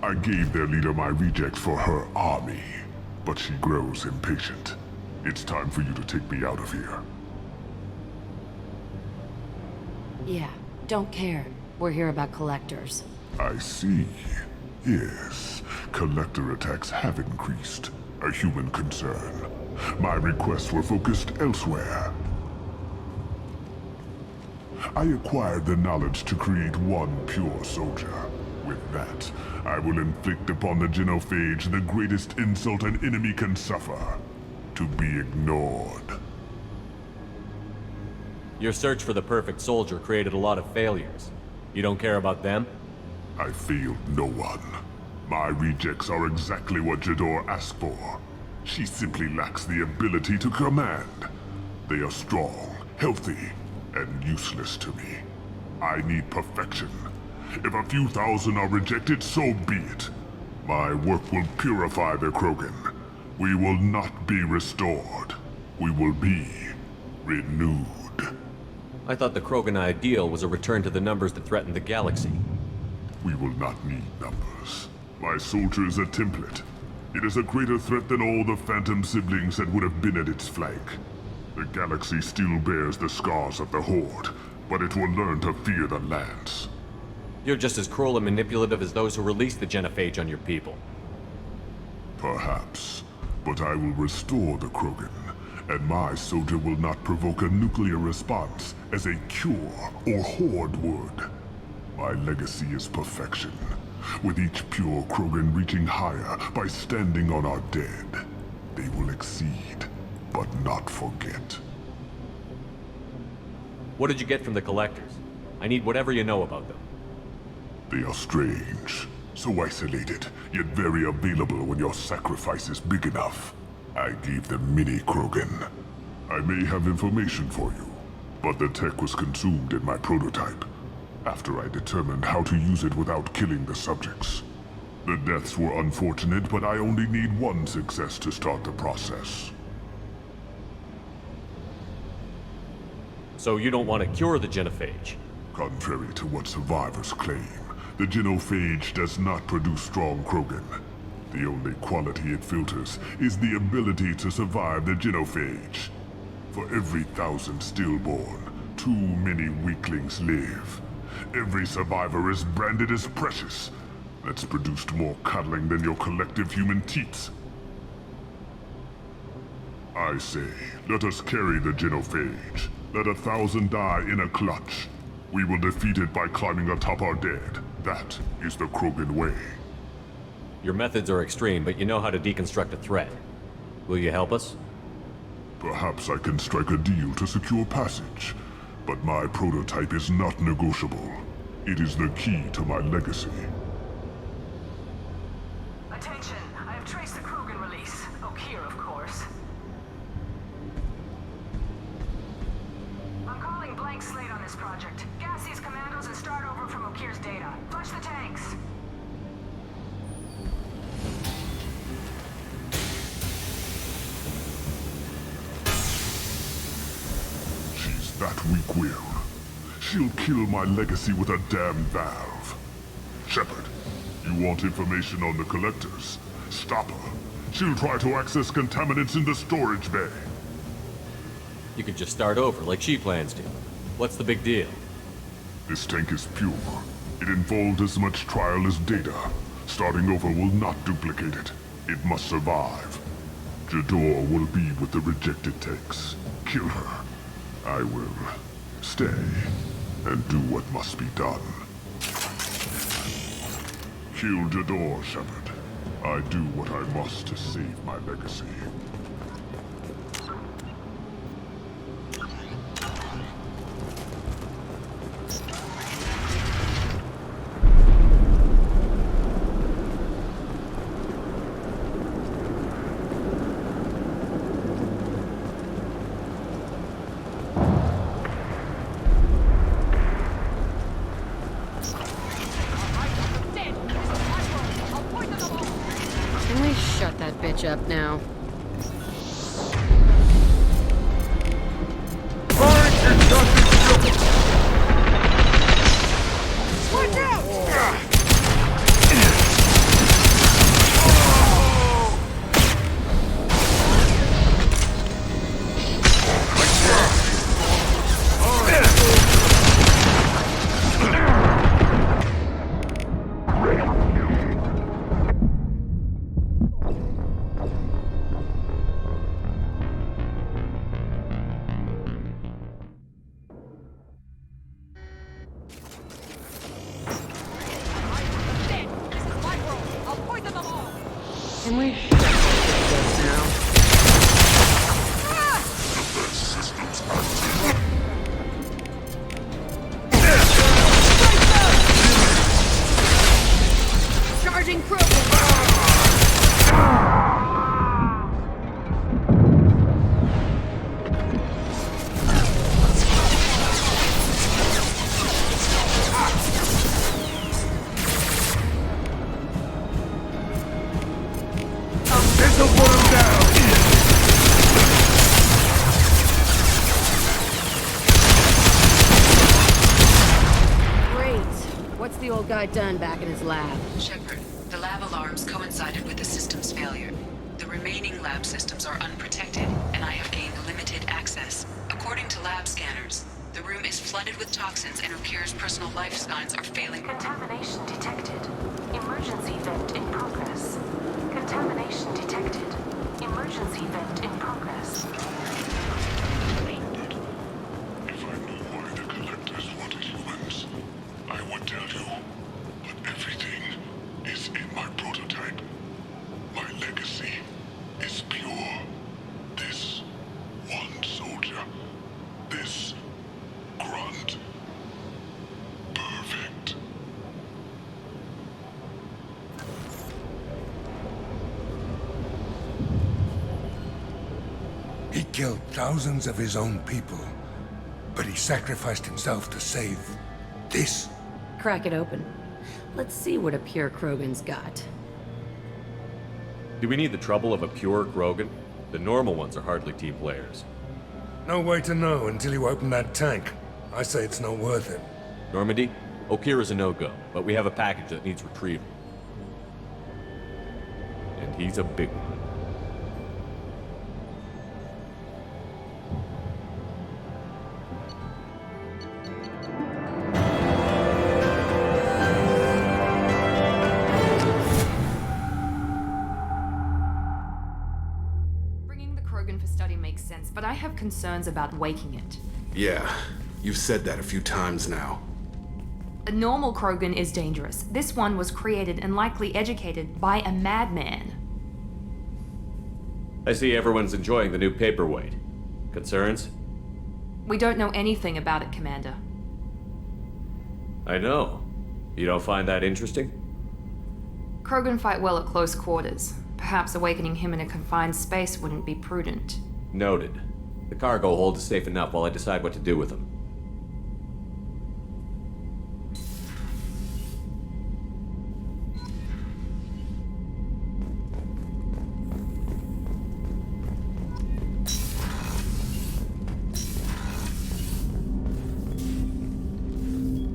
I gave their leader my rejects for her army, but she grows impatient. It's time for you to take me out of here. Yeah, don't care. We're here about collectors. I see. Yes, collector attacks have increased. A human concern. My requests were focused elsewhere. I acquired the knowledge to create one pure soldier. With that, I will inflict upon the genophage the greatest insult an enemy can suffer. To be ignored. Your search for the perfect soldier created a lot of failures. You don't care about them? I failed no one. My rejects are exactly what Jador asked for. She simply lacks the ability to command. They are strong, healthy, and useless to me. I need perfection. If a few thousand are rejected, so be it. My work will purify the Krogan. We will not be restored. We will be renewed. I thought the Krogan ideal was a return to the numbers that threatened the galaxy. We will not need numbers. My soldier is a template. It is a greater threat than all the Phantom siblings that would have been at its flank. The galaxy still bears the scars of the Horde, but it will learn to fear the Lance. You're just as cruel and manipulative as those who released the genophage on your people. Perhaps, but I will restore the Krogan, and my soldier will not provoke a nuclear response as a cure or Horde would. My legacy is perfection, with each pure Krogan reaching higher by standing on our dead. They will exceed, but not forget. What did you get from the Collectors? I need whatever you know about them. They are strange, so isolated, yet very available when your sacrifice is big enough. I gave them mini Krogan. I may have information for you, but the tech was consumed in my prototype, after I determined how to use it without killing the subjects. The deaths were unfortunate, but I only need one success to start the process. So you don't want to cure the genophage? Contrary to what survivors claim, the genophage does not produce strong Krogan. The only quality it filters is the ability to survive the genophage. For every 1,000 stillborn, too many weaklings live. Every survivor is branded as precious. That's produced more cuddling than your collective human teats. I say, let us carry the genophage. Let 1,000 die in a clutch. We will defeat it by climbing atop our dead. That is the Krogan way. Your methods are extreme, but you know how to deconstruct a threat. Will you help us? Perhaps I can strike a deal to secure passage, but my prototype is not negotiable. It is the key to my legacy. Attention, I have traced the Krogan release. Okeer, of course. I'm calling blank slate on this project. Gas these commandos and start over from Okeer's data. Flush the tanks. She's that weak-willed. She'll kill my legacy with a damn valve. Shepard, you want information on the Collectors? Stop her. She'll try to access contaminants in the storage bay. You could just start over, like she plans to. What's the big deal? This tank is pure. It involved as much trial as data. Starting over will not duplicate it. It must survive. Jador will be with the rejected tanks. Kill her. I will stay and do what must be done. Kill Jador, Shepard. I do what I must to save my legacy. Shep now. Watch out! Can we shut this now? Charging Krogan! This'll put him down! Great. What's the old guy done back in his lab? Shepard, the lab alarms coincided with the system's failure. The remaining lab systems are unprotected, and I have gained limited access. According to lab scanners, the room is flooded with toxins and Ukir's personal life signs are failing. Contamination detected. Emergency vent in progress. Contamination detected. Emergency vent in progress. If I knew why the collectors wanted humans, I would tell you. But everything is in my prototype. My legacy is pure. This one soldier. This grunt. Perfect. He killed thousands of his own people, but he sacrificed himself to save this. Crack it open. Let's see what a pure Krogan's got. Do we need the trouble of a pure Krogan? The normal ones are hardly team players. No way to know until you open that tank. I say it's not worth it. Normandy, Okir is a no-go, but we have a package that needs retrieval. And he's a big one. Bringing the Krogan for study makes sense, but I have concerns about waking it. Yeah, you've said that a few times now. A normal Krogan is dangerous. This one was created and likely educated by a madman. I see everyone's enjoying the new paperweight. Concerns? We don't know anything about it, Commander. I know. You don't find that interesting? Krogan fight well at close quarters. Perhaps awakening him in a confined space wouldn't be prudent. Noted. The cargo hold is safe enough while I decide what to do with him.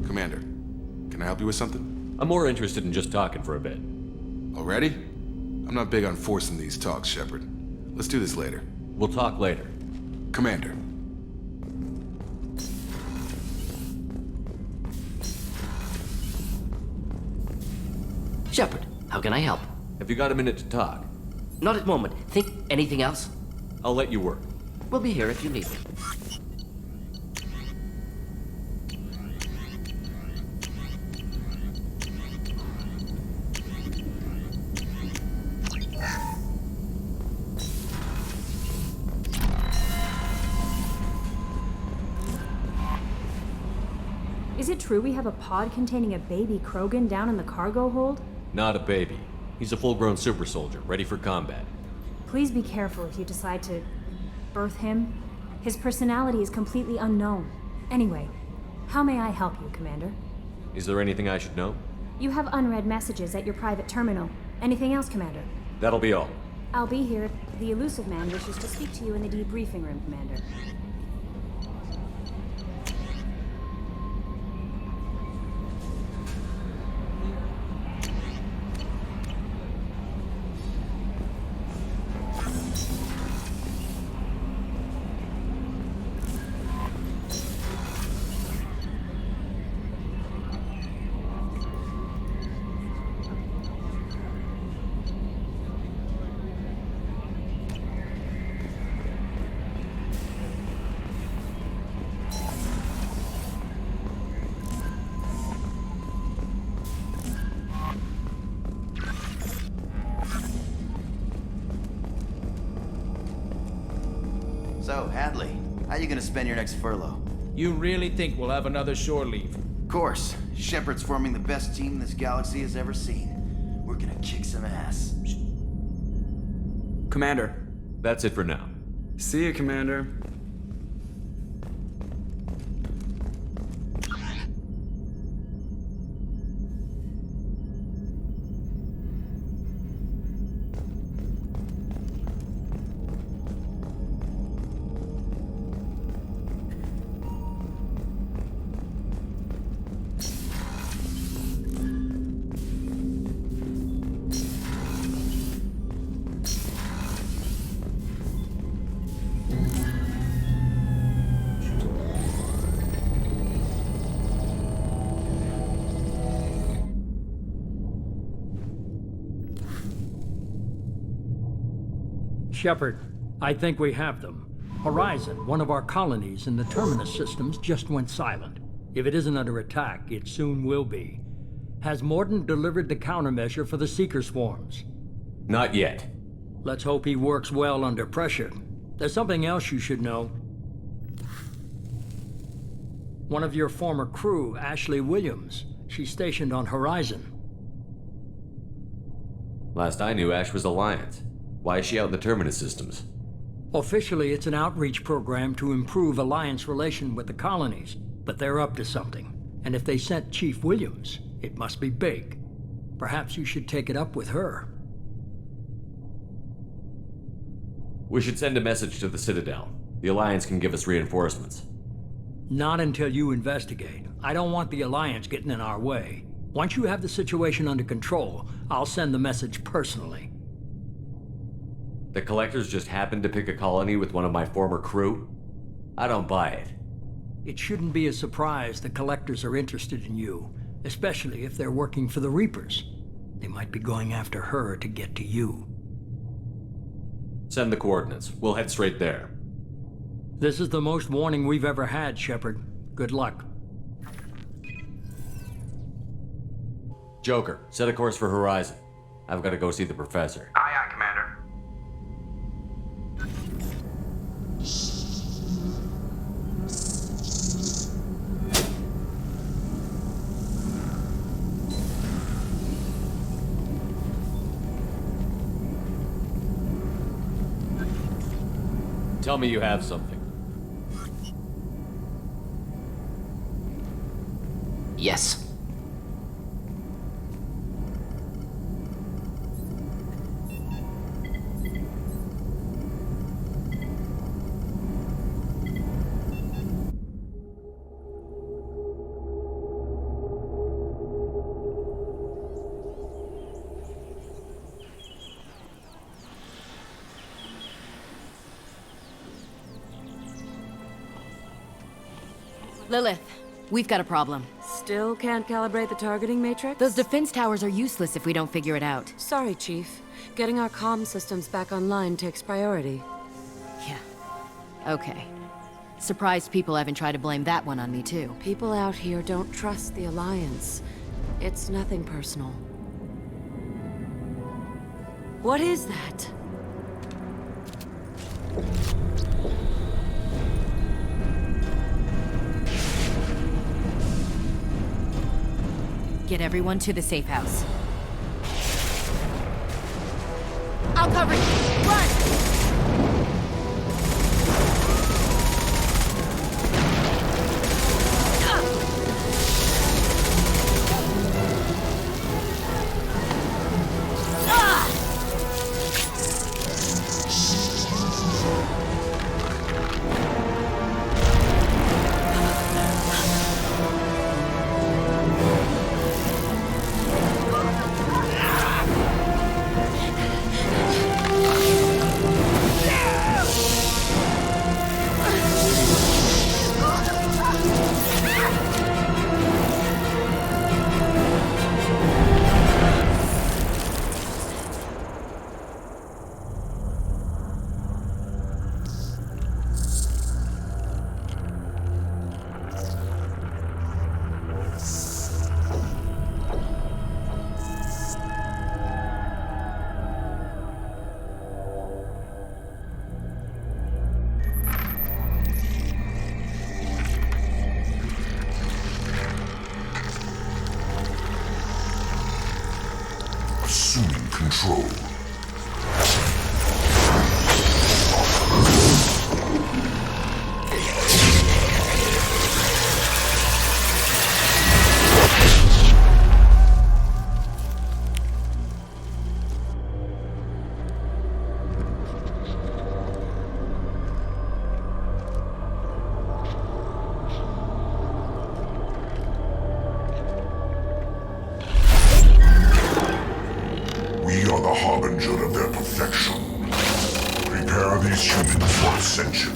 Commander, can I help you with something? I'm more interested in just talking for a bit. Already? I'm not big on forcing these talks, Shepard. Let's do this later. We'll talk later. Commander. Shepard, how can I help? Have you got a minute to talk? Not at the moment. Think anything else? I'll let you work. We'll be here if you need me. Is it true we have a pod containing a baby Krogan down in the cargo hold? Not a baby. He's a full-grown super soldier, ready for combat. Please be careful if you decide to birth him. His personality is completely unknown. Anyway, how may I help you, Commander? Is there anything I should know? You have unread messages at your private terminal. Anything else, Commander? That'll be all. I'll be here. The elusive man wishes to speak to you in the debriefing room, Commander. So, Hadley, how you gonna spend your next furlough? You really think we'll have another shore leave? Of course. Shepard's forming the best team this galaxy has ever seen. We're gonna kick some ass. Commander. That's it for now. See you, Commander. Shepard, I think we have them. Horizon, one of our colonies in the Terminus systems, just went silent. If it isn't under attack, it soon will be. Has Mordant delivered the countermeasure for the Seeker swarms? Not yet. Let's hope he works well under pressure. There's something else you should know. One of your former crew, Ashley Williams, she's stationed on Horizon. Last I knew, Ash was Alliance. Why is she out in the Terminus systems? Officially, it's an outreach program to improve Alliance relation with the colonies, but they're up to something. And if they sent Chief Williams, it must be big. Perhaps you should take it up with her. We should send a message to the Citadel. The Alliance can give us reinforcements. Not until you investigate. I don't want the Alliance getting in our way. Once you have the situation under control, I'll send the message personally. The Collectors just happened to pick a colony with one of my former crew? I don't buy it. It shouldn't be a surprise the Collectors are interested in you, especially if they're working for the Reapers. They might be going after her to get to you. Send the coordinates. We'll head straight there. This is the most warning we've ever had, Shepard. Good luck. Joker, set a course for Horizon. I've got to go see the Professor. Aye, aye, Commander. Tell me you have something. Yes. Lilith, we've got a problem. Still can't calibrate the targeting matrix? Those defense towers are useless if we don't figure it out. Sorry, Chief. Getting our comm systems back online takes priority. Yeah. Okay. Surprised people haven't tried to blame that one on me, too. People out here don't trust the Alliance. It's nothing personal. What is that? Get everyone to the safe house. I'll cover you! Run! control. We are the harbinger of their perfection. Prepare these humans for ascension.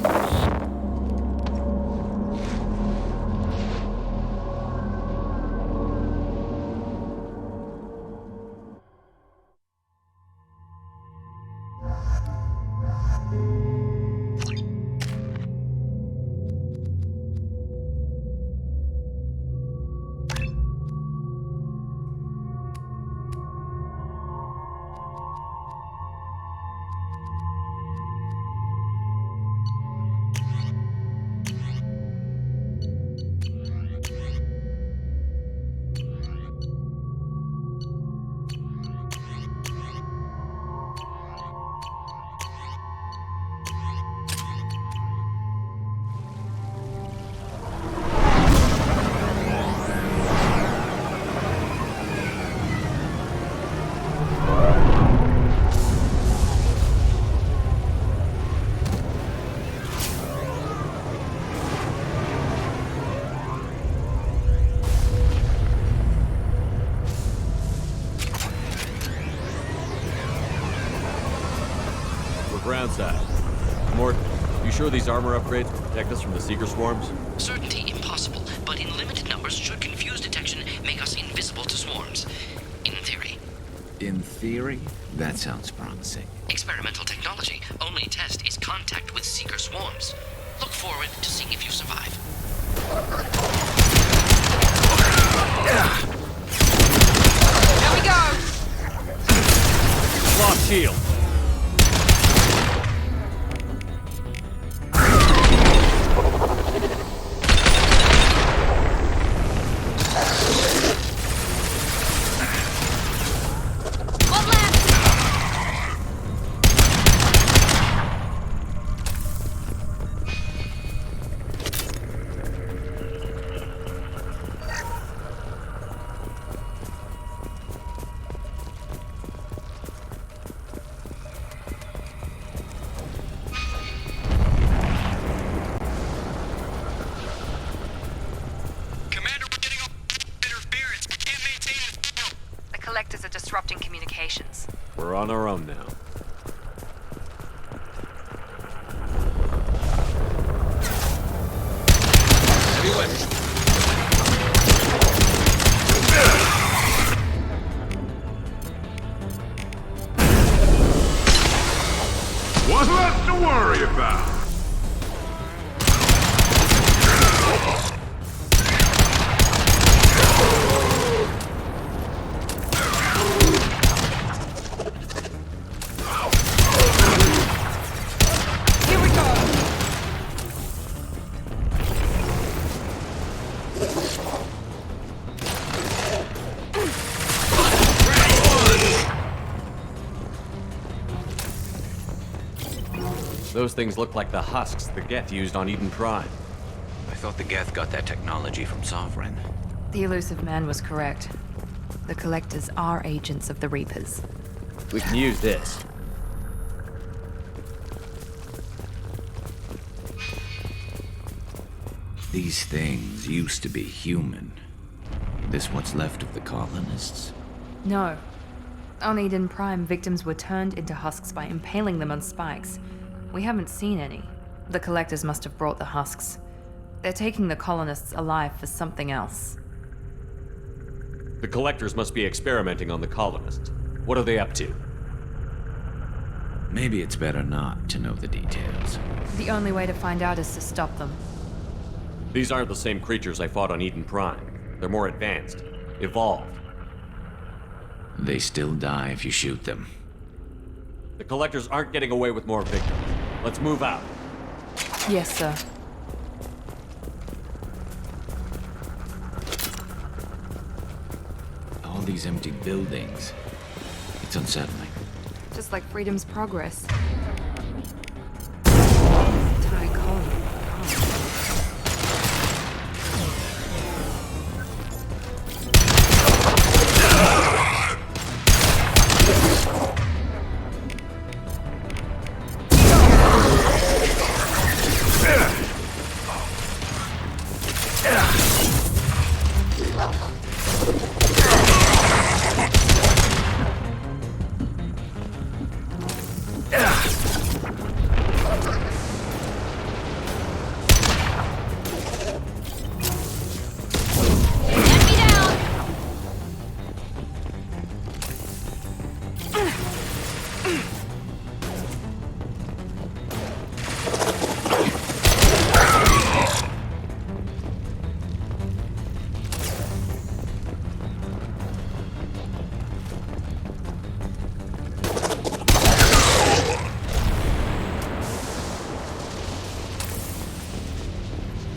Groundside. Mort, you sure these armor upgrades will protect us from the Seeker swarms? Certainty impossible, but in limited numbers should confuse detection make us invisible to swarms. In theory. In theory, that sounds promising. Experimental technology. Only test is contact with Seeker swarms. Look forward to seeing if you survive. There we go! Lock shield. Collectors are disrupting communications. We're on our own now. What's left to worry about? Those things look like the husks the Geth used on Eden Prime. I thought the Geth got that technology from Sovereign. The elusive man was correct. The Collectors are agents of the Reapers. We can use this. These things used to be human. This what's left of the colonists? No. On Eden Prime, victims were turned into husks by impaling them on spikes. We haven't seen any. The Collectors must have brought the husks. They're taking the colonists alive for something else. The Collectors must be experimenting on the colonists. What are they up to? Maybe it's better not to know the details. The only way to find out is to stop them. These aren't the same creatures I fought on Eden Prime. They're more advanced. Evolved. They still die if you shoot them. The Collectors aren't getting away with more victims. Let's move out. Yes, sir. All these empty buildings. It's It's unsettling. Just like freedom's progress. Entire colony.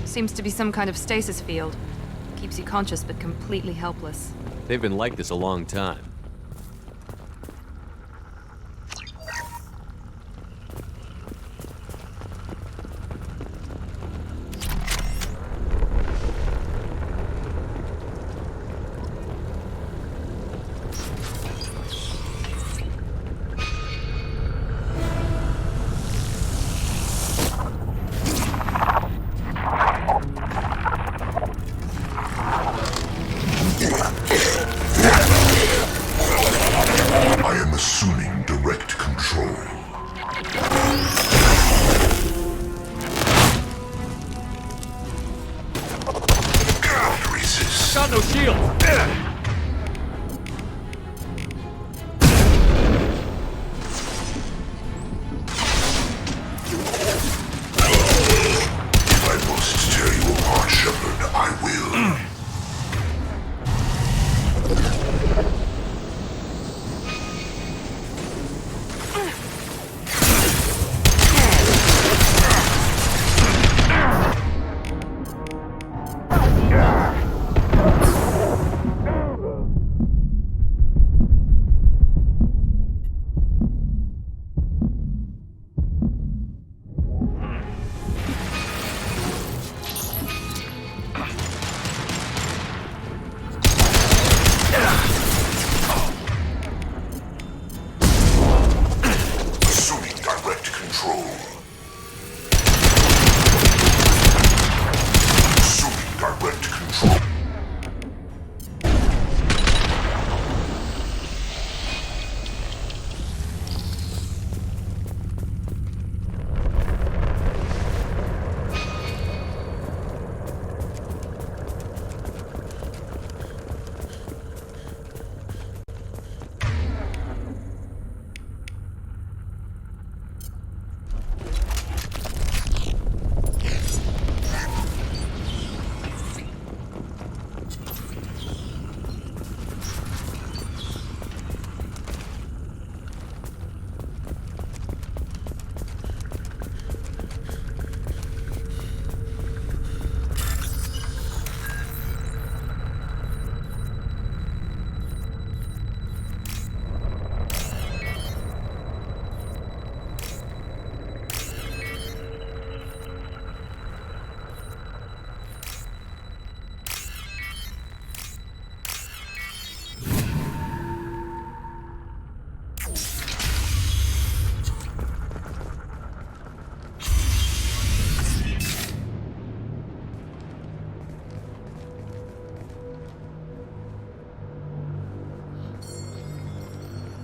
Seems to be some kind of stasis field. Keeps you conscious but completely helpless. They've been like this a long time. Got no shield! If I must tear you apart, Shepard, I will.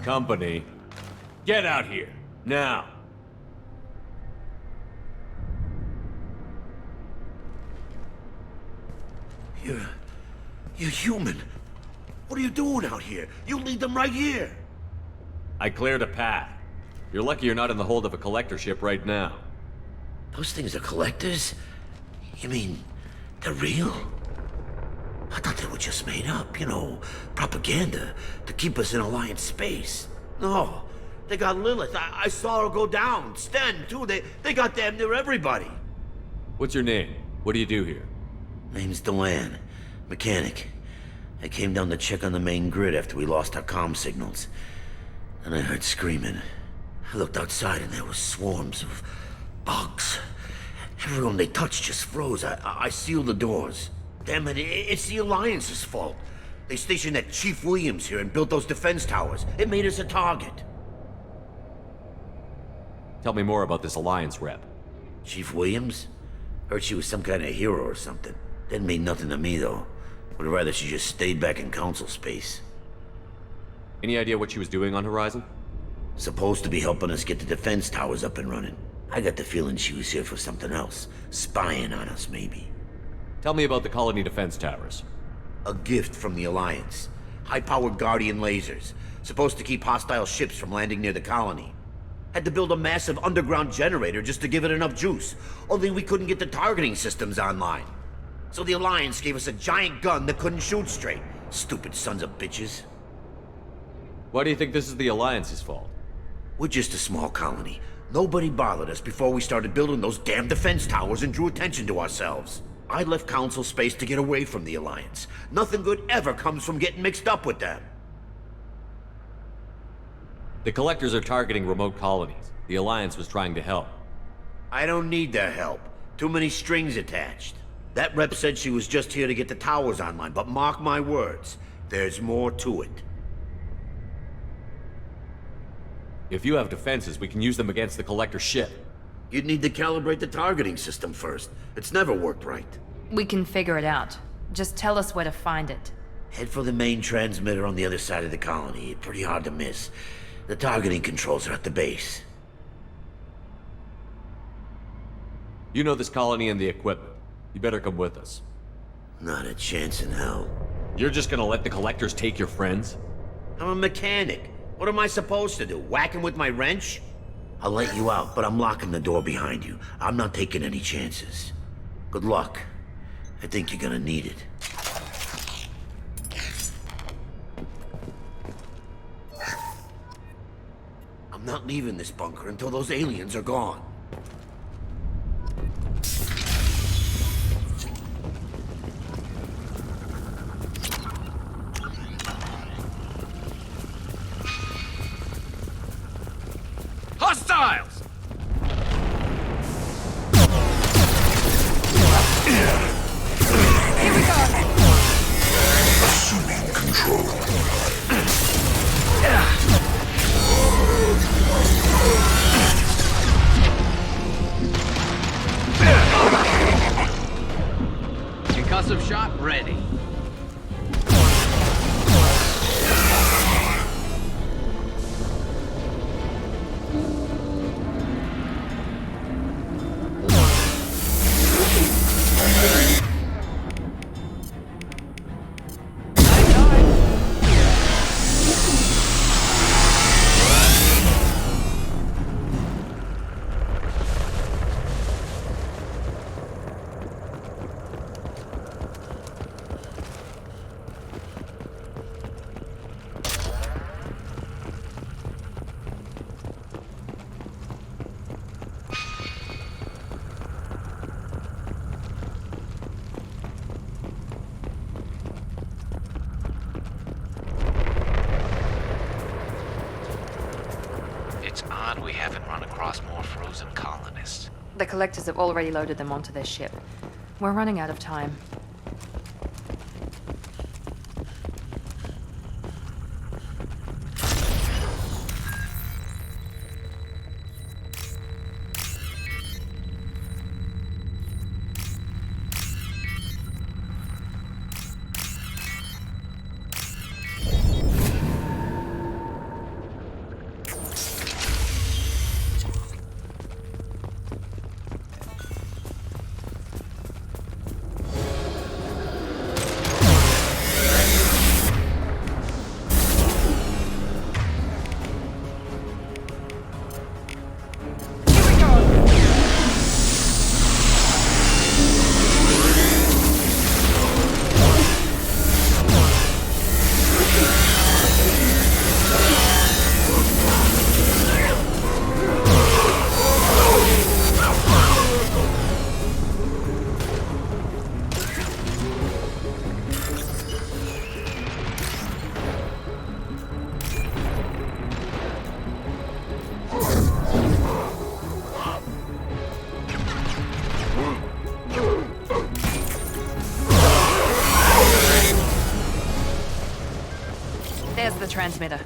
Company, get out here, now! You're human. What are you doing out here? You lead them right here. I cleared a path. You're lucky you're not in the hold of a collector ship right now. Those things are collectors? You mean, they're real? I thought they were just made up, you know, propaganda to keep us in Alliance space. No, they got Lilith. I saw her go down. Sten, too. They got damn near everybody. What's your name? What do you do here? Name's Delan. Mechanic. I came down to check on the main grid after we lost our comm signals. And I heard screaming. I looked outside and there was swarms of bugs. Everyone they touched just froze. I sealed the doors. Damn it, it's the Alliance's fault. They stationed that Chief Williams here and built those defense towers. It made us a target. Tell me more about this Alliance rep. Chief Williams? Heard she was some kind of hero or something. Didn't mean nothing to me, though. Would rather she just stayed back in Council space. Any idea what she was doing on Horizon? Supposed to be helping us get the defense towers up and running. I got the feeling she was here for something else. Spying on us, maybe. Tell me about the colony defense towers. A gift from the Alliance. High-powered Guardian lasers. Supposed to keep hostile ships from landing near the colony. Had to build a massive underground generator just to give it enough juice. Only we couldn't get the targeting systems online. So the Alliance gave us a giant gun that couldn't shoot straight. Stupid sons of bitches. Why do you think this is the Alliance's fault? We're just a small colony. Nobody bothered us before we started building those damn defense towers and drew attention to ourselves. I left Council space to get away from the Alliance. Nothing good ever comes from getting mixed up with them. The Collectors are targeting remote colonies. The Alliance was trying to help. I don't need their help. Too many strings attached. That rep said she was just here to get the towers online, but mark my words, there's more to it. If you have defenses, we can use them against the Collector ship. You'd need to calibrate the targeting system first. It's never worked right. We can figure it out. Just tell us where to find it. Head for the main transmitter on the other side of the colony. Pretty hard to miss. The targeting controls are at the base. You know this colony and the equipment. You better come with us. Not a chance in hell. You're just gonna let the Collectors take your friends? I'm a mechanic. What am I supposed to do? Whack him with my wrench? I'll let you out, but I'm locking the door behind you. I'm not taking any chances. Good luck. I think you're gonna need it. I'm not leaving this bunker until those aliens are gone. Hostiles! Here we go! Assuming control. Concussive shot ready. It's odd we haven't run across more frozen colonists. The Collectors have already loaded them onto their ship. We're running out of time. transmitter.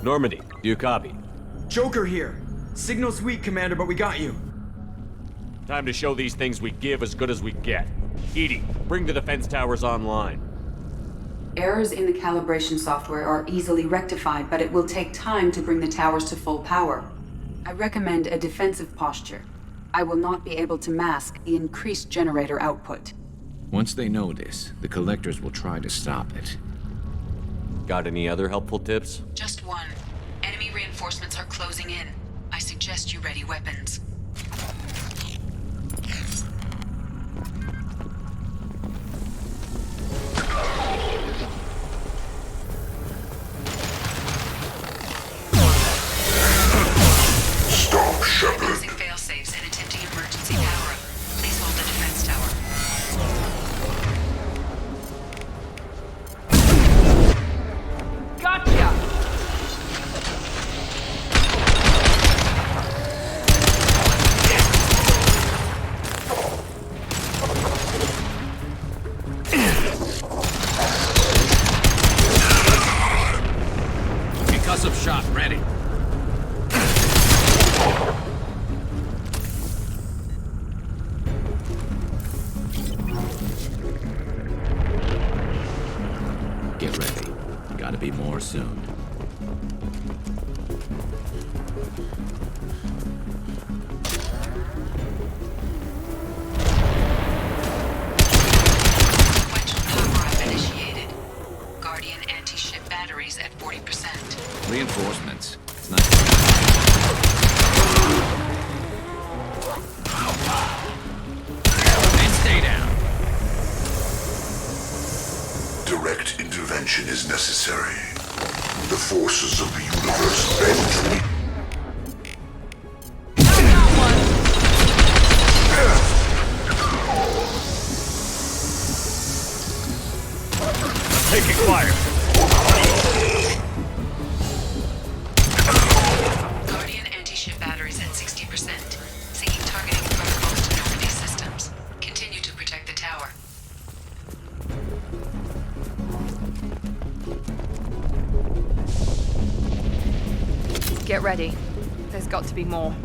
Normandy, do you copy? Joker here. Signal's weak, Commander, but we got you. Time to show these things we give as good as we get. Edie, bring the defense towers online. Errors in the calibration software are easily rectified, but it will take time to bring the towers to full power. I recommend a defensive posture. I will not be able to mask the increased generator output. Once they know this, the collectors will try to stop it. Got any other helpful tips? Just one. Enemy reinforcements are closing in. I suggest you ready weapons. Stop, Shepard. Using failsafes and attempting emergency power-up. Please hold the defense tower. Gotcha! Concussive shot ready. Get ready. Gotta be more soon. Initiated. Guardian anti-ship batteries at 40%. Reinforcements. It's not... And stay down. Direct intervention is necessary. The forces of the universe bend to me. Taking fire. Guardian anti-ship batteries at 60%. Seeking targeting protocols to Normandy systems. Continue to protect the tower. Get ready. There's got to be more.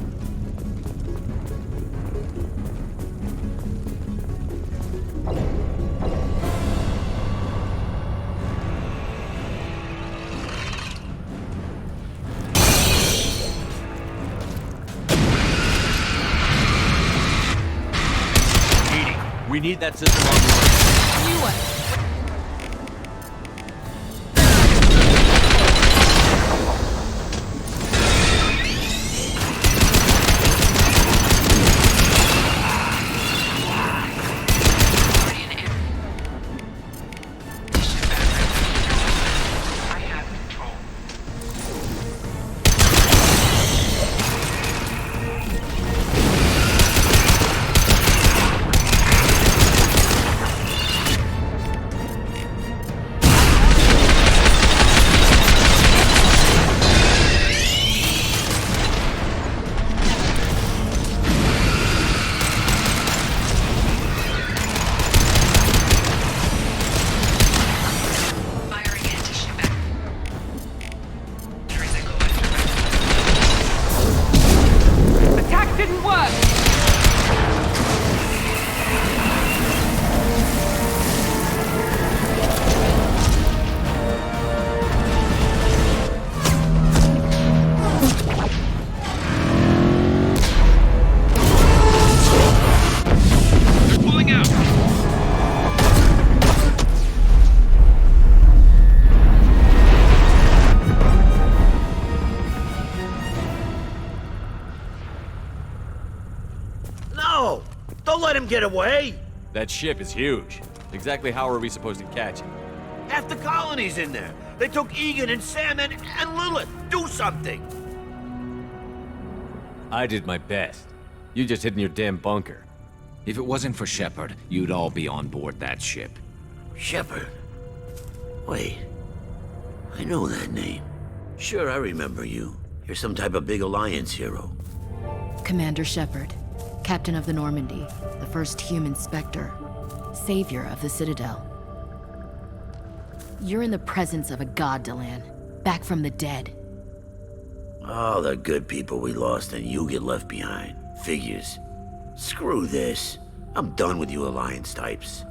Edie, we need that system online. New one. Attack didn't work! They're pulling out. No! Don't let him get away! That ship is huge. Exactly how are we supposed to catch it? Half the colony's in there. They took Egan and Sam and Lilith. Do something! I did my best. You just hid in your damn bunker. If it wasn't for Shepard, you'd all be on board that ship. Shepard? Wait. I know that name. Sure, I remember you. You're some type of big Alliance hero. Commander Shepard, Captain of the Normandy, the first human Spectre, savior of the Citadel. You're in the presence of a god, Delan, back from the dead. All the good people we lost and you get left behind. Figures. Screw this. I'm done with you Alliance types.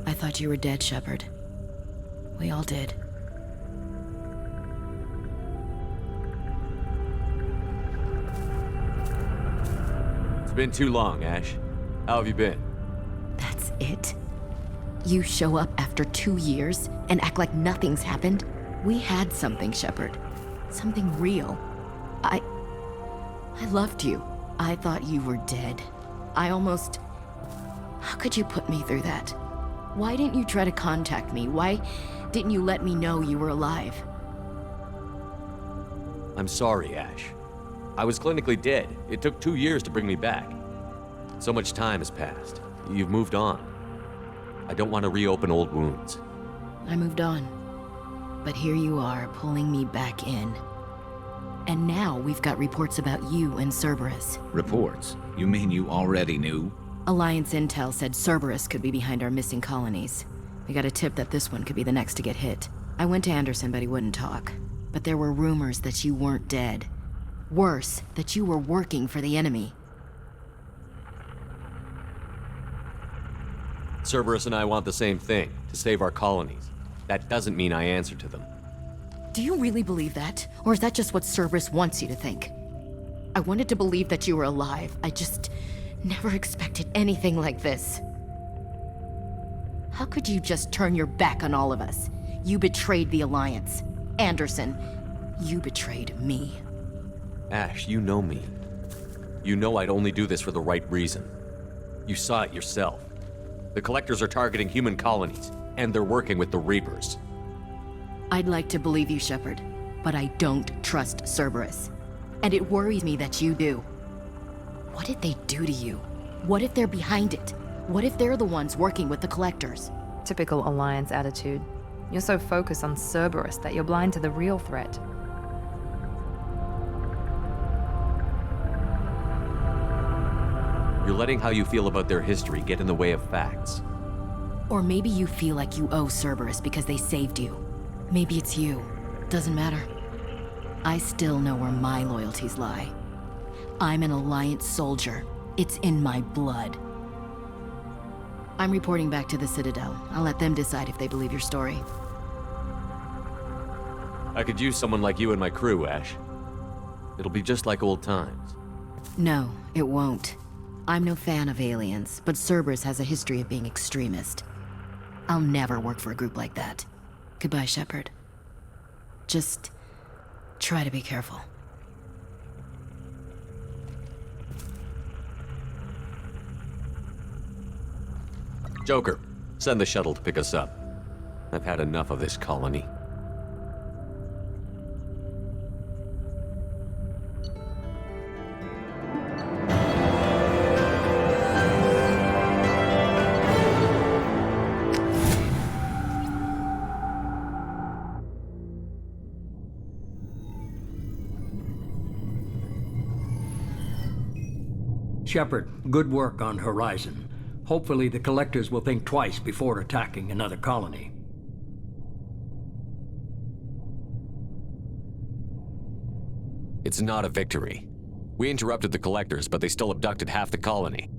I thought you were dead, Shepard. We all did. It's been too long, Ash. How have you been? That's it? You show up after 2 years and act like nothing's happened? We had something, Shepard. Something real. I loved you. I thought you were dead. How could you put me through that? Why didn't you try to contact me? Why didn't you let me know you were alive? I'm sorry, Ash. I was clinically dead. It took 2 years to bring me back. So much time has passed. You've moved on. I don't want to reopen old wounds. I moved on. But here you are, pulling me back in. And now we've got reports about you and Cerberus. Reports? You mean you already knew? Alliance intel said Cerberus could be behind our missing colonies. We got a tip that this one could be the next to get hit. I went to Anderson, but he wouldn't talk. But there were rumors that you weren't dead. Worse, that you were working for the enemy. Cerberus and I want the same thing, to save our colonies. That doesn't mean I answer to them. Do you really believe that? Or is that just what Cerberus wants you to think? I wanted to believe that you were alive. I just never expected anything like this. How could you just turn your back on all of us? You betrayed the Alliance. Anderson, you betrayed me. Ash, you know me. You know I'd only do this for the right reason. You saw it yourself. The Collectors are targeting human colonies, and they're working with the Reapers. I'd like to believe you, Shepard, but I don't trust Cerberus. And it worries me that you do. What did they do to you? What if they're behind it? What if they're the ones working with the Collectors? Typical Alliance attitude. You're so focused on Cerberus that you're blind to the real threat. You're letting how you feel about their history get in the way of facts. Or maybe you feel like you owe Cerberus because they saved you. Maybe it's you. Doesn't matter. I still know where my loyalties lie. I'm an Alliance soldier. It's in my blood. I'm reporting back to the Citadel. I'll let them decide if they believe your story. I could use someone like you in my crew, Ash. It'll be just like old times. No, it won't. I'm no fan of aliens, but Cerberus has a history of being extremist. I'll never work for a group like that. Goodbye, Shepard. Just try to be careful. Joker, send the shuttle to pick us up. I've had enough of this colony. Shepard, good work on Horizon. Hopefully the Collectors will think twice before attacking another colony. It's not a victory. We interrupted the Collectors, but they still abducted half the colony.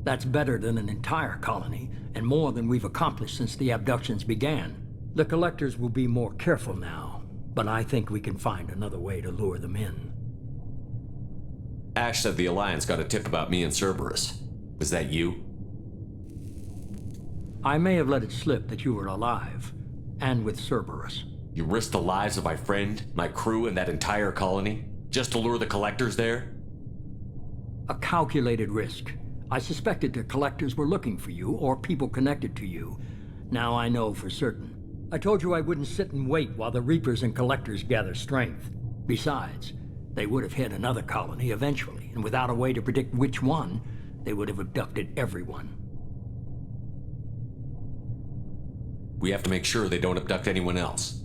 That's better than an entire colony, and more than we've accomplished since the abductions began. The Collectors will be more careful now, but I think we can find another way to lure them in. Ash said the Alliance got a tip about me and Cerberus. Was that you? I may have let it slip that you were alive, and with Cerberus. You risked the lives of my friend, my crew, and that entire colony? Just to lure the Collectors there? A calculated risk. I suspected the Collectors were looking for you, or people connected to you. Now I know for certain. I told you I wouldn't sit and wait while the Reapers and Collectors gather strength. Besides, they would have hit another colony eventually, and without a way to predict which one, they would have abducted everyone. We have to make sure they don't abduct anyone else.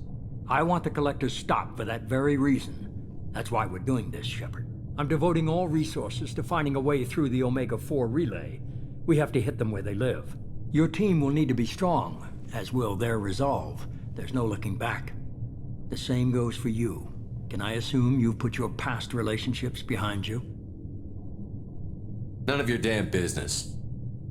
I want the Collectors stopped for that very reason. That's why we're doing this, Shepard. I'm devoting all resources to finding a way through the Omega-4 relay. We have to hit them where they live. Your team will need to be strong, as will their resolve. There's no looking back. The same goes for you. Can I assume you've put your past relationships behind you? None of your damn business.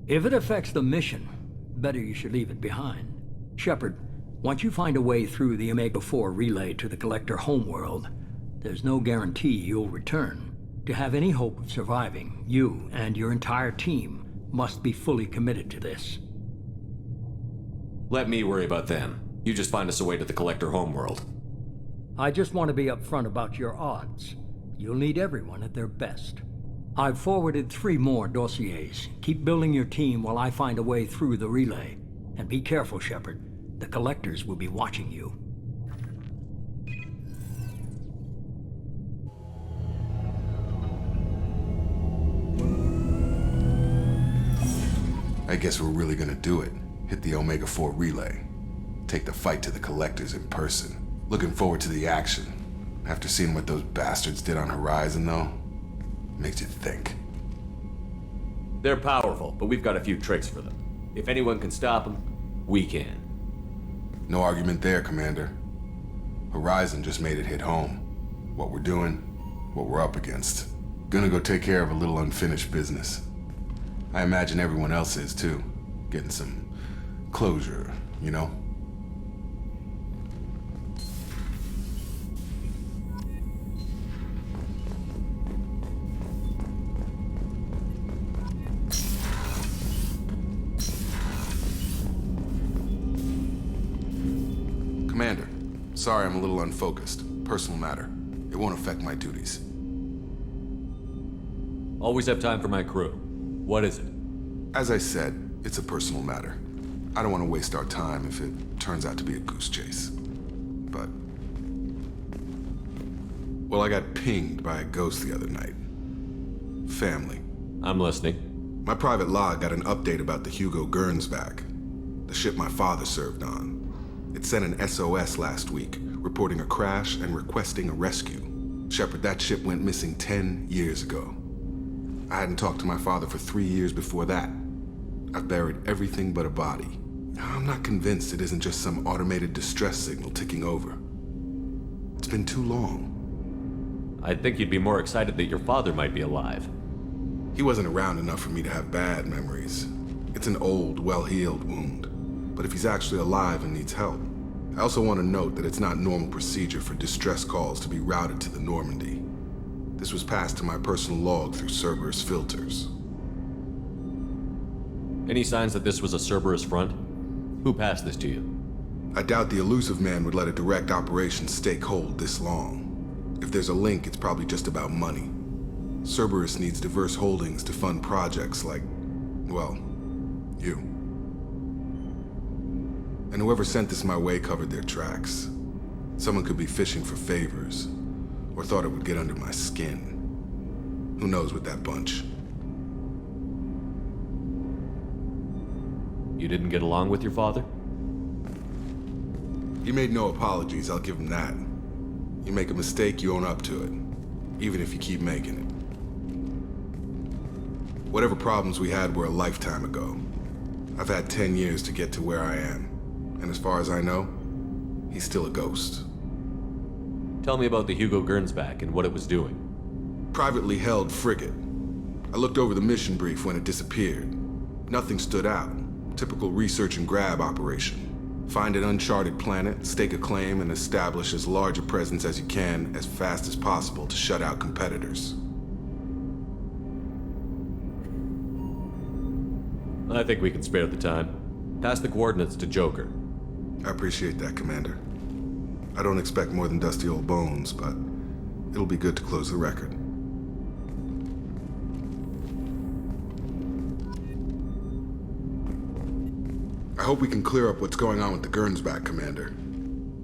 If it affects the mission, better you should leave it behind. Shepard, once you find a way through the Omega-4 relay to the Collector homeworld, there's no guarantee you'll return. To have any hope of surviving, you and your entire team must be fully committed to this. Let me worry about them. You just find us a way to the Collector homeworld. I just want to be upfront about your odds. You'll need everyone at their best. I've forwarded 3 more dossiers. Keep building your team while I find a way through the relay. And be careful, Shepard. The Collectors will be watching you. I guess we're really gonna do it. Hit the Omega-4 relay. Take the fight to the Collectors in person. Looking forward to the action. After seeing what those bastards did on Horizon, though, makes you think. They're powerful, but we've got a few tricks for them. If anyone can stop them, we can. No argument there, Commander. Horizon just made it hit home. What we're doing, what we're up against. Gonna go take care of a little unfinished business. I imagine everyone else is, too. Getting some closure, you know? Commander, sorry I'm a little unfocused. Personal matter. It won't affect my duties. Always have time for my crew. What is it? As I said, it's a personal matter. I don't want to waste our time if it turns out to be a goose chase. But... well, I got pinged by a ghost the other night. Family. I'm listening. My private log got an update about the Hugo Gernsback, the ship my father served on. It sent an SOS last week, reporting a crash and requesting a rescue. Shepard, that ship went missing 10 years ago. I hadn't talked to my father for 3 years before that. I've buried everything but a body. I'm not convinced it isn't just some automated distress signal ticking over. It's been too long. I'd think you'd be more excited that your father might be alive. He wasn't around enough for me to have bad memories. It's an old, well-healed wound. But if he's actually alive and needs help, I also want to note that it's not normal procedure for distress calls to be routed to the Normandy. This was passed to my personal log through Cerberus filters. Any signs that this was a Cerberus front? Who passed this to you? I doubt the elusive man would let a direct operation stake hold this long. If there's a link, it's probably just about money. Cerberus needs diverse holdings to fund projects like, well, you. And whoever sent this my way covered their tracks. Someone could be fishing for favors, or thought it would get under my skin. Who knows with that bunch? You didn't get along with your father? He made no apologies, I'll give him that. You make a mistake, you own up to it. Even if you keep making it. Whatever problems we had were a lifetime ago. I've had 10 years to get to where I am. And as far as I know, he's still a ghost. Tell me about the Hugo Gernsback and what it was doing. Privately held frigate. I looked over the mission brief when it disappeared. Nothing stood out. Typical research and grab operation. Find an uncharted planet, stake a claim, and establish as large a presence as you can as fast as possible to shut out competitors. I think we can spare the time. Pass the coordinates to Joker. I appreciate that, Commander. I don't expect more than dusty old bones, but it'll be good to close the record. I hope we can clear up what's going on with the Gernsback, Commander.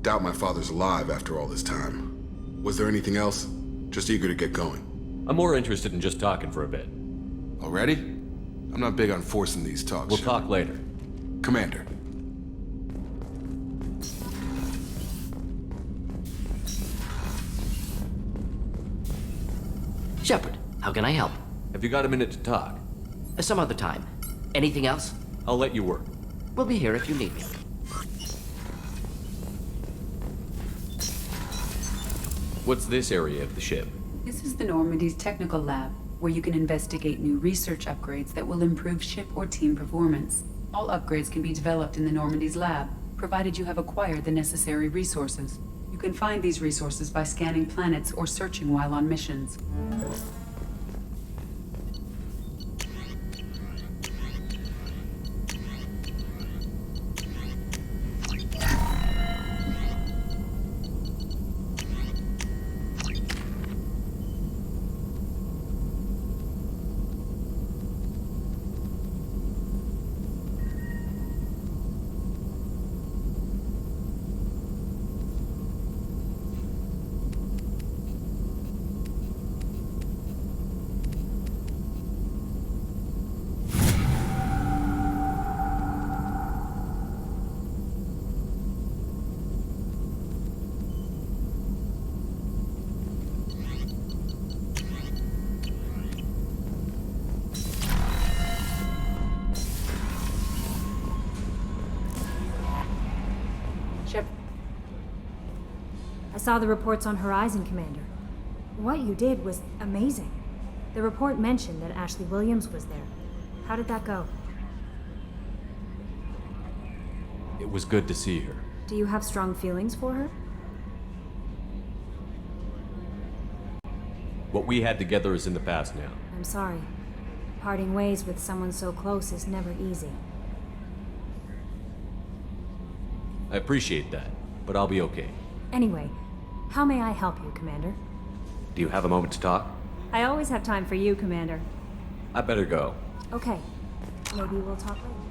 Doubt my father's alive after all this time. Was there anything else? Just eager to get going. I'm more interested in just talking for a bit. Already? I'm not big on forcing these talks. We'll talk later. Commander. Shepard, how can I help? Have you got a minute to talk? Some other time. Anything else? I'll let you work. We'll be here if you need me. What's this area of the ship? This is the Normandy's technical lab, where you can investigate new research upgrades that will improve ship or team performance. All upgrades can be developed in the Normandy's lab, provided you have acquired the necessary resources. You can find these resources by scanning planets or searching while on missions. I saw the reports on Horizon, Commander. What you did was amazing. The report mentioned that Ashley Williams was there. How did that go? It was good to see her. Do you have strong feelings for her? What we had together is in the past now. I'm sorry. Parting ways with someone so close is never easy. I appreciate that, but I'll be okay. Anyway, how may I help you, Commander? Do you have a moment to talk? I always have time for you, Commander. I better go. Okay. Maybe we'll talk later.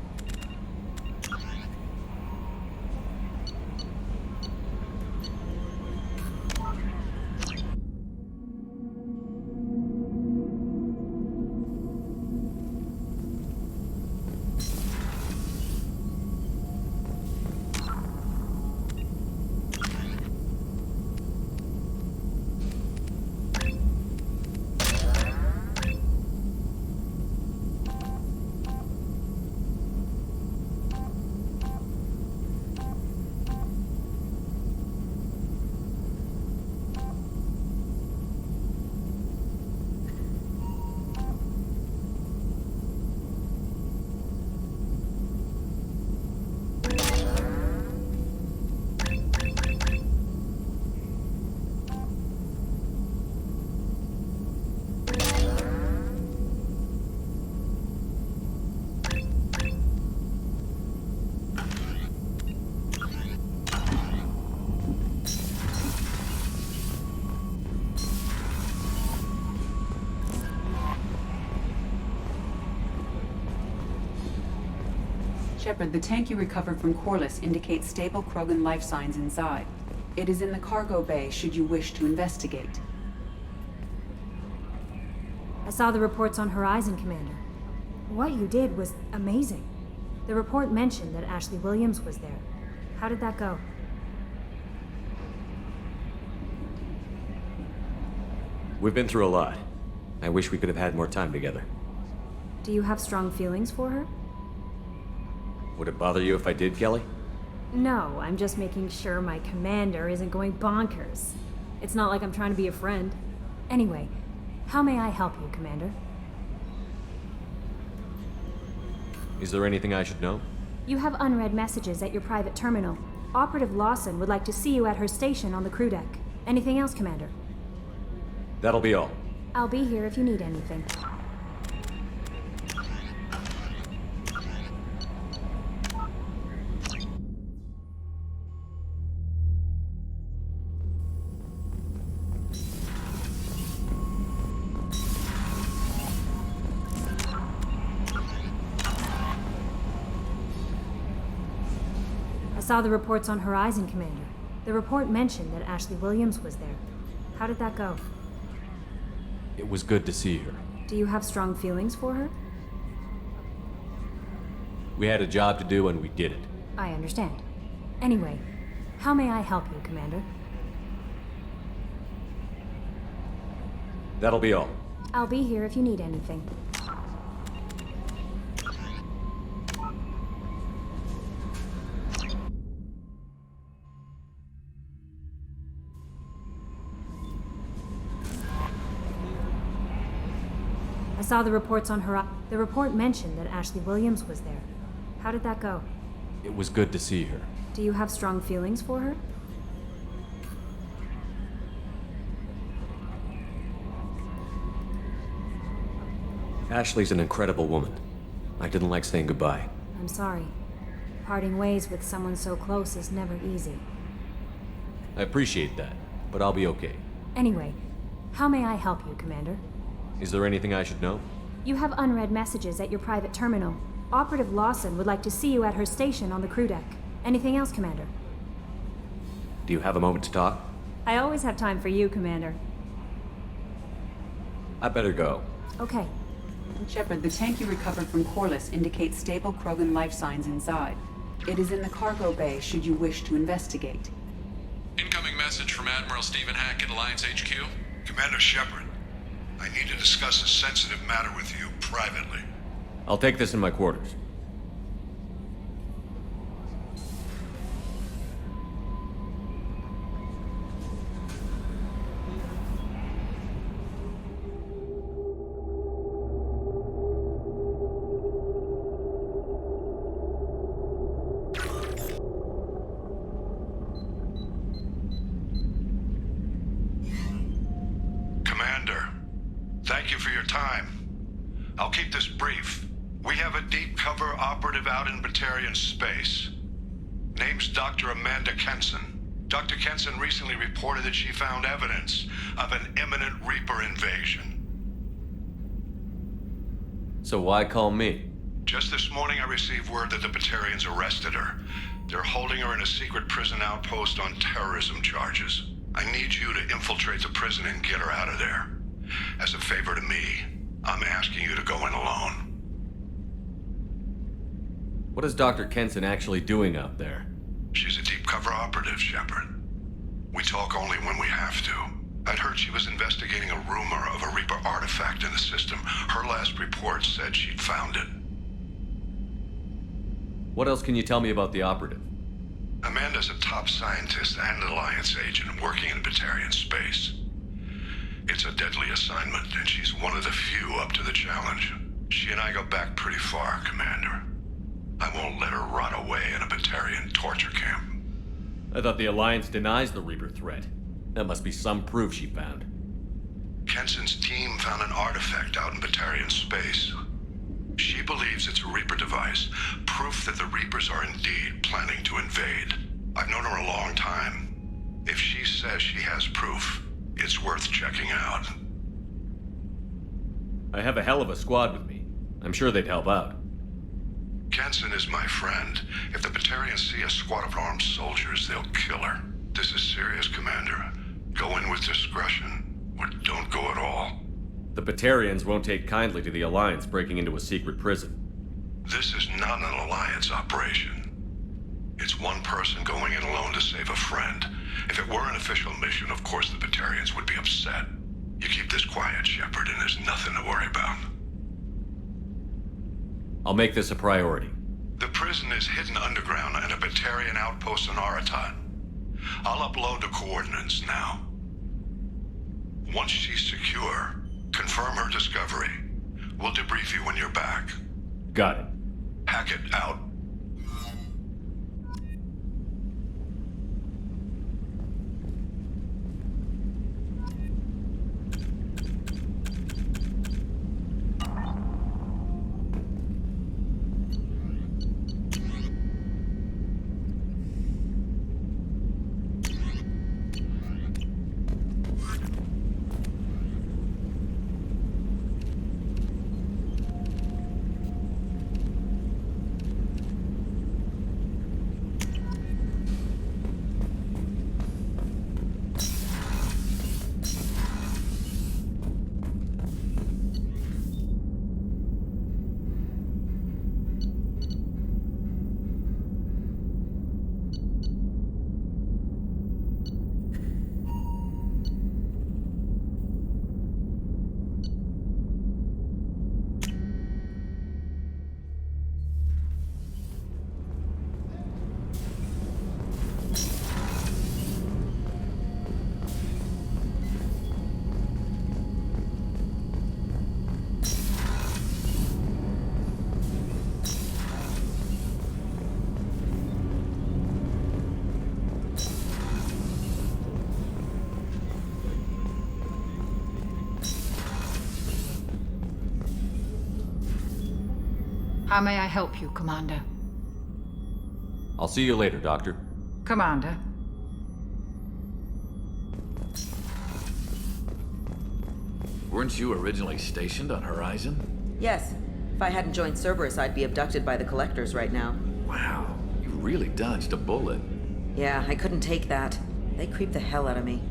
Shepard, the tank you recovered from Corliss indicates stable Krogan life signs inside. It is in the cargo bay should you wish to investigate. I saw the reports on Horizon, Commander. What you did was amazing. The report mentioned that Ashley Williams was there. How did that go? We've been through a lot. I wish we could have had more time together. Do you have strong feelings for her? Would it bother you if I did, Kelly? No, I'm just making sure my commander isn't going bonkers. It's not like I'm trying to be a friend. Anyway, how may I help you, Commander? Is there anything I should know? You have unread messages at your private terminal. Operative Lawson would like to see you at her station on the crew deck. Anything else, Commander? That'll be all. I'll be here if you need anything. saw the reports on Horizon, Commander. The report mentioned that Ashley Williams was there. How did that go? It was good to see her. Do you have strong feelings for her? We had a job to do and we did it. I understand. Anyway, how may I help you, Commander? That'll be all. I'll be here if you need anything. I saw the reports on her. The report mentioned that Ashley Williams was there. How did that go? It was good to see her. Do you have strong feelings for her? Ashley's an incredible woman. I didn't like saying goodbye. I'm sorry. Parting ways with someone so close is never easy. I appreciate that, but I'll be okay. Anyway, how may I help you, Commander? Is there anything I should know? You have unread messages at your private terminal. Operative Lawson would like to see you at her station on the crew deck. Anything else, Commander? Do you have a moment to talk? I always have time for you, Commander. I better go. Okay. Shepard, the tank you recovered from Corliss indicates stable Krogan life signs inside. It is in the cargo bay should you wish to investigate. Incoming message from Admiral Stephen Hackett, Alliance HQ. Commander Shepard, I need to discuss a sensitive matter with you privately. I'll take this in my quarters. Commander, thank you for your time. I'll keep this brief. We have a deep cover operative out in Batarian space. Name's Dr. Amanda Kenson. Dr. Kenson recently reported that she found evidence of an imminent Reaper invasion. So why call me? Just this morning I received word that the Batarians arrested her. They're holding her in a secret prison outpost on terrorism charges. I need you to infiltrate the prison and get her out of there. As a favor to me, I'm asking you to go in alone. What is Dr. Kenson actually doing out there? She's a deep cover operative, Shepard. We talk only when we have to. I'd heard she was investigating a rumor of a Reaper artifact in the system. Her last report said she'd found it. What else can you tell me about the operative? Amanda's a top scientist and Alliance agent working in Batarian space. It's a deadly assignment, and she's one of the few up to the challenge. She and I go back pretty far, Commander. I won't let her rot away in a Batarian torture camp. I thought the Alliance denies the Reaper threat. That must be some proof she found. Kenson's team found an artifact out in Batarian space. She believes it's a Reaper device, proof that the Reapers are indeed planning to invade. I've known her a long time. If she says she has proof, it's worth checking out. I have a hell of a squad with me. I'm sure they'd help out. Kenson is my friend. If the Batarians see a squad of armed soldiers, they'll kill her. This is serious, Commander. Go in with discretion, or don't go at all. The Batarians won't take kindly to the Alliance breaking into a secret prison. This is not an Alliance operation. It's one person going in alone to save a friend. If it were an official mission, of course the Batarians would be upset. You keep this quiet, Shepard, and there's nothing to worry about. I'll make this a priority. The prison is hidden underground in a Batarian outpost on Aratat. I'll upload the coordinates now. Once she's secure, confirm her discovery. We'll debrief you when you're back. Got it. Hackett out. How may I help you, Commander? I'll see you later, Doctor. Commander. Weren't you originally stationed on Horizon? Yes. If I hadn't joined Cerberus, I'd be abducted by the Collectors right now. Wow, you really dodged a bullet. Yeah, I couldn't take that. They creep the hell out of me.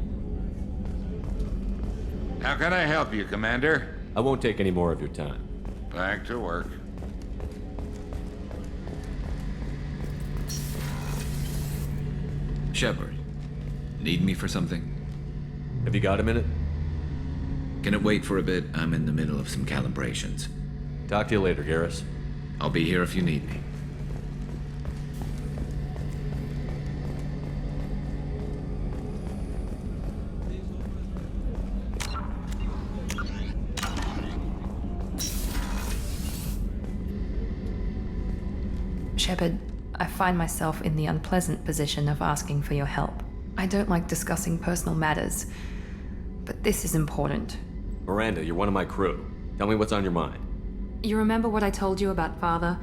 How can I help you, Commander? I won't take any more of your time. Back to work. Shepard, need me for something? Have you got a minute? Can it wait for a bit? I'm in the middle of some calibrations. Talk to you later, Garrus. I'll be here if you need me. Shepard, I find myself in the unpleasant position of asking for your help. I don't like discussing personal matters, but this is important. Miranda, you're one of my crew. Tell me what's on your mind. You remember what I told you about Father?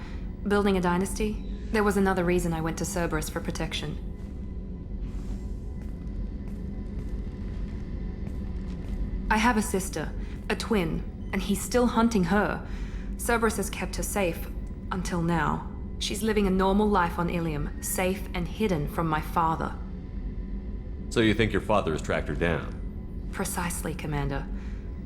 Building a dynasty? There was another reason I went to Cerberus for protection. I have a sister, a twin, and he's still hunting her. Cerberus has kept her safe, until now. She's living a normal life on Ilium, safe and hidden from my father. So you think your father has tracked her down? Precisely, Commander.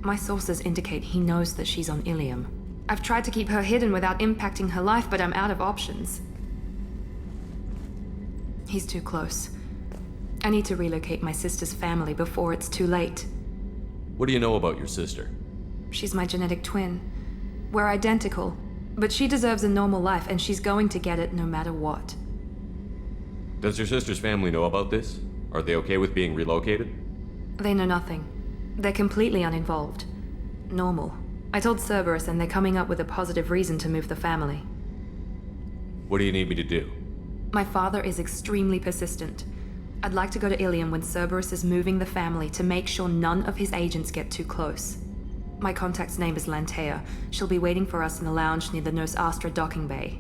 My sources indicate he knows that she's on Ilium. I've tried to keep her hidden without impacting her life, but I'm out of options. He's too close. I need to relocate my sister's family before it's too late. What do you know about your sister? She's my genetic twin. We're identical, but she deserves a normal life, and she's going to get it no matter what. Does your sister's family know about this? Are they okay with being relocated? They know nothing. They're completely uninvolved. Normal. I told Cerberus, and they're coming up with a positive reason to move the family. What do you need me to do? My father is extremely persistent. I'd like to go to Ilium when Cerberus is moving the family to make sure none of his agents get too close. My contact's name is Lantea. She'll be waiting for us in the lounge near the Nos Astra docking bay.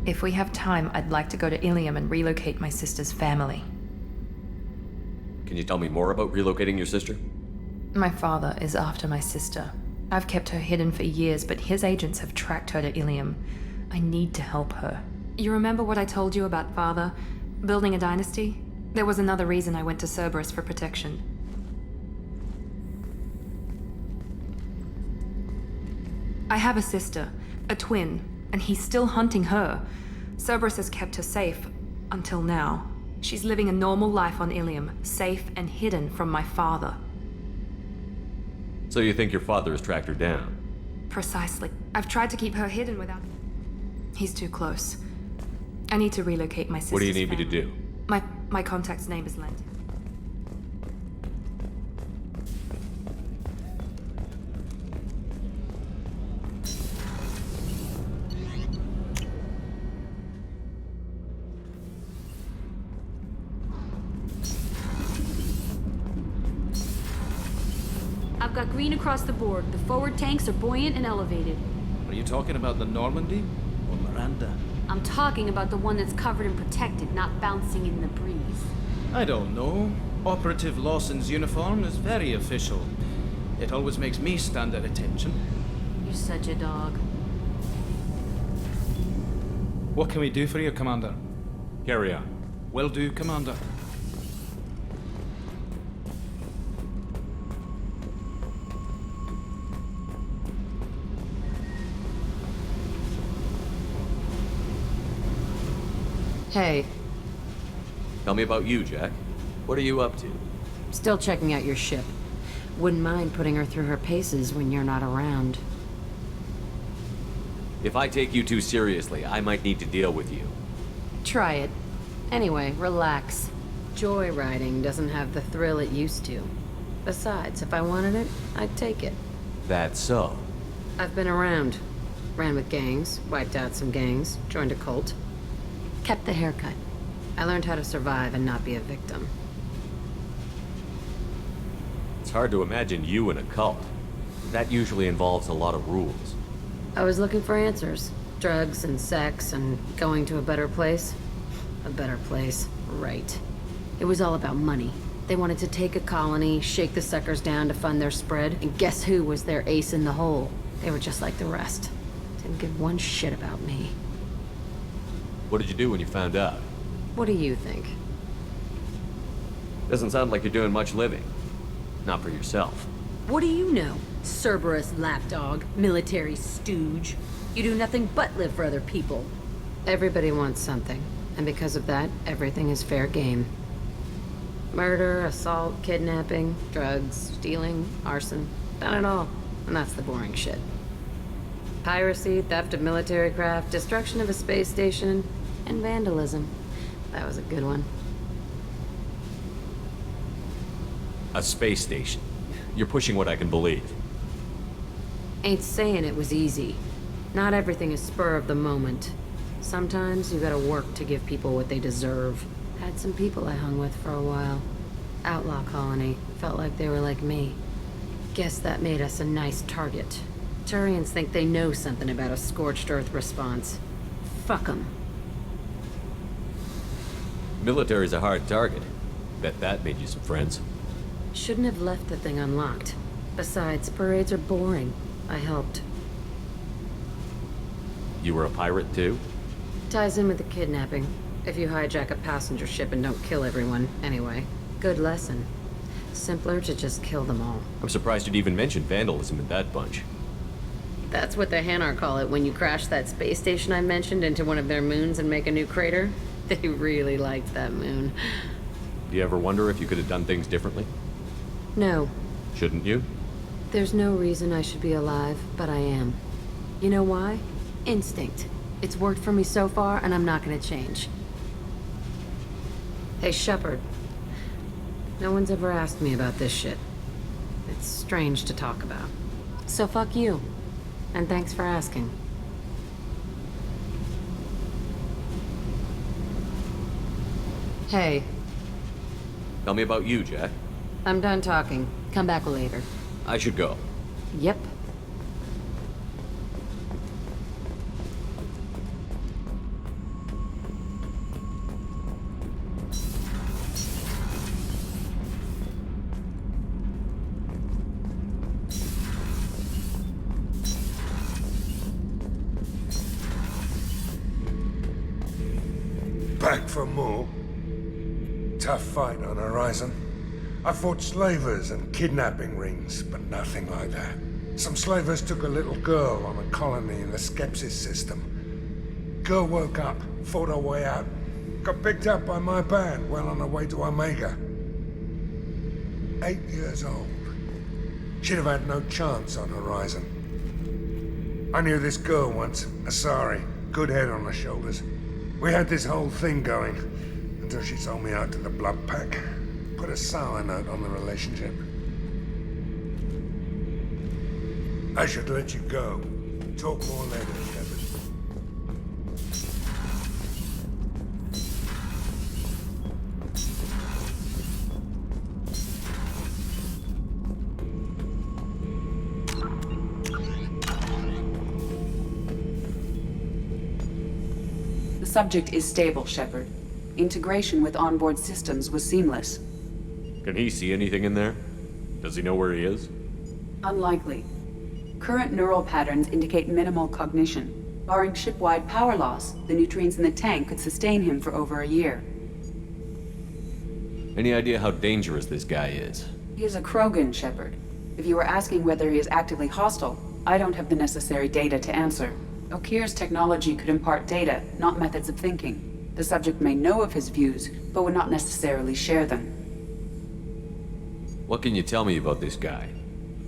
If we have time, I'd like to go to Ilium and relocate my sister's family. Can you tell me more about relocating your sister? My father is after my sister. I've kept her hidden for years, but his agents have tracked her to Ilium. I need to help her. You remember what I told you about Father? Building a dynasty? There was another reason I went to Cerberus for protection. I have a sister, a twin, and he's still hunting her. Cerberus has kept her safe, until now. She's living a normal life on Ilium, safe and hidden from my father. So you think your father has tracked her down? Precisely. I've tried to keep her hidden without... He's too close. I need to relocate my sister's What do you need family. me to do? My contact's name is Lent. I've got green across the board. The forward tanks are buoyant and elevated. Are you talking about the Normandy or Miranda? I'm talking about the one that's covered and protected, not bouncing in the breeze. I don't know. Operative Lawson's uniform is very official. It always makes me stand at attention. You're such a dog. What can we do for you, Commander? Carry on. Will do, Commander. Hey. Tell me about you, Jack. What are you up to? Still checking out your ship. Wouldn't mind putting her through her paces when you're not around. If I take you too seriously, I might need to deal with you. Try it. Anyway, relax. Joyriding doesn't have the thrill it used to. Besides, if I wanted it, I'd take it. That's so. I've been around. Ran with gangs, wiped out some gangs, joined a cult. Kept the haircut. I learned how to survive and not be a victim. It's hard to imagine you in a cult. That usually involves a lot of rules. I was looking for answers. Drugs and sex and going to a better place. A better place, right. It was all about money. They wanted to take a colony, shake the suckers down to fund their spread, and guess who was their ace in the hole? They were just like the rest. Didn't give one shit about me. What did you do when you found out? What do you think? Doesn't sound like you're doing much living. Not for yourself. What do you know? Cerberus lapdog, military stooge. You do nothing but live for other people. Everybody wants something, and because of that, everything is fair game. Murder, assault, kidnapping, drugs, stealing, arson. Done it all. And that's the boring shit. Piracy, theft of military craft, destruction of a space station, and vandalism. That was a good one. A space station. You're pushing what I can believe. Ain't saying it was easy. Not everything is spur of the moment. Sometimes you gotta work to give people what they deserve. Had some people I hung with for a while. Outlaw colony. Felt like they were like me. Guess that made us a nice target. Turians think they know something about a scorched earth response. Fuck 'em. Military's a hard target. Bet that made you some friends. Shouldn't have left the thing unlocked. Besides, parades are boring. I helped. You were a pirate too? Ties in with the kidnapping. If you hijack a passenger ship and don't kill everyone, anyway. Good lesson. Simpler to just kill them all. I'm surprised you'd even mention vandalism in that bunch. That's what the Hanar call it when you crash that space station I mentioned into one of their moons and make a new crater. They really liked that moon. Do you ever wonder if you could have done things differently? No. Shouldn't you? There's no reason I should be alive, but I am. You know why? Instinct. It's worked for me so far, and I'm not gonna change. Hey, Shepard. No one's ever asked me about this shit. It's strange to talk about. So fuck you. And thanks for asking. Hey. Tell me about you, Jack. I'm done talking. Come back later. I should go. Yep. Back for more? Tough fight on Horizon. I fought slavers and kidnapping rings, but nothing like that. Some slavers took a little girl on a colony in the Skepsis system. Girl woke up, fought her way out, got picked up by my band well on her way to Omega. 8 years old. She'd have had no chance on Horizon. I knew this girl once, Asari, good head on her shoulders. We had this whole thing going, until she sold me out to the Blood Pack. Put a sour note on the relationship. I should let you go. Talk more later, Shepard. The subject is stable, Shepard. Integration with onboard systems was seamless. Can he see anything in there? Does he know where he is? Unlikely. Current neural patterns indicate minimal cognition. Barring ship-wide power loss, the nutrients in the tank could sustain him for over a year. Any idea how dangerous this guy is? He is a Krogan, Shepard. If you were asking whether he is actively hostile, I don't have the necessary data to answer. Okir's technology could impart data, not methods of thinking. The subject may know of his views, but would not necessarily share them. What can you tell me about this guy?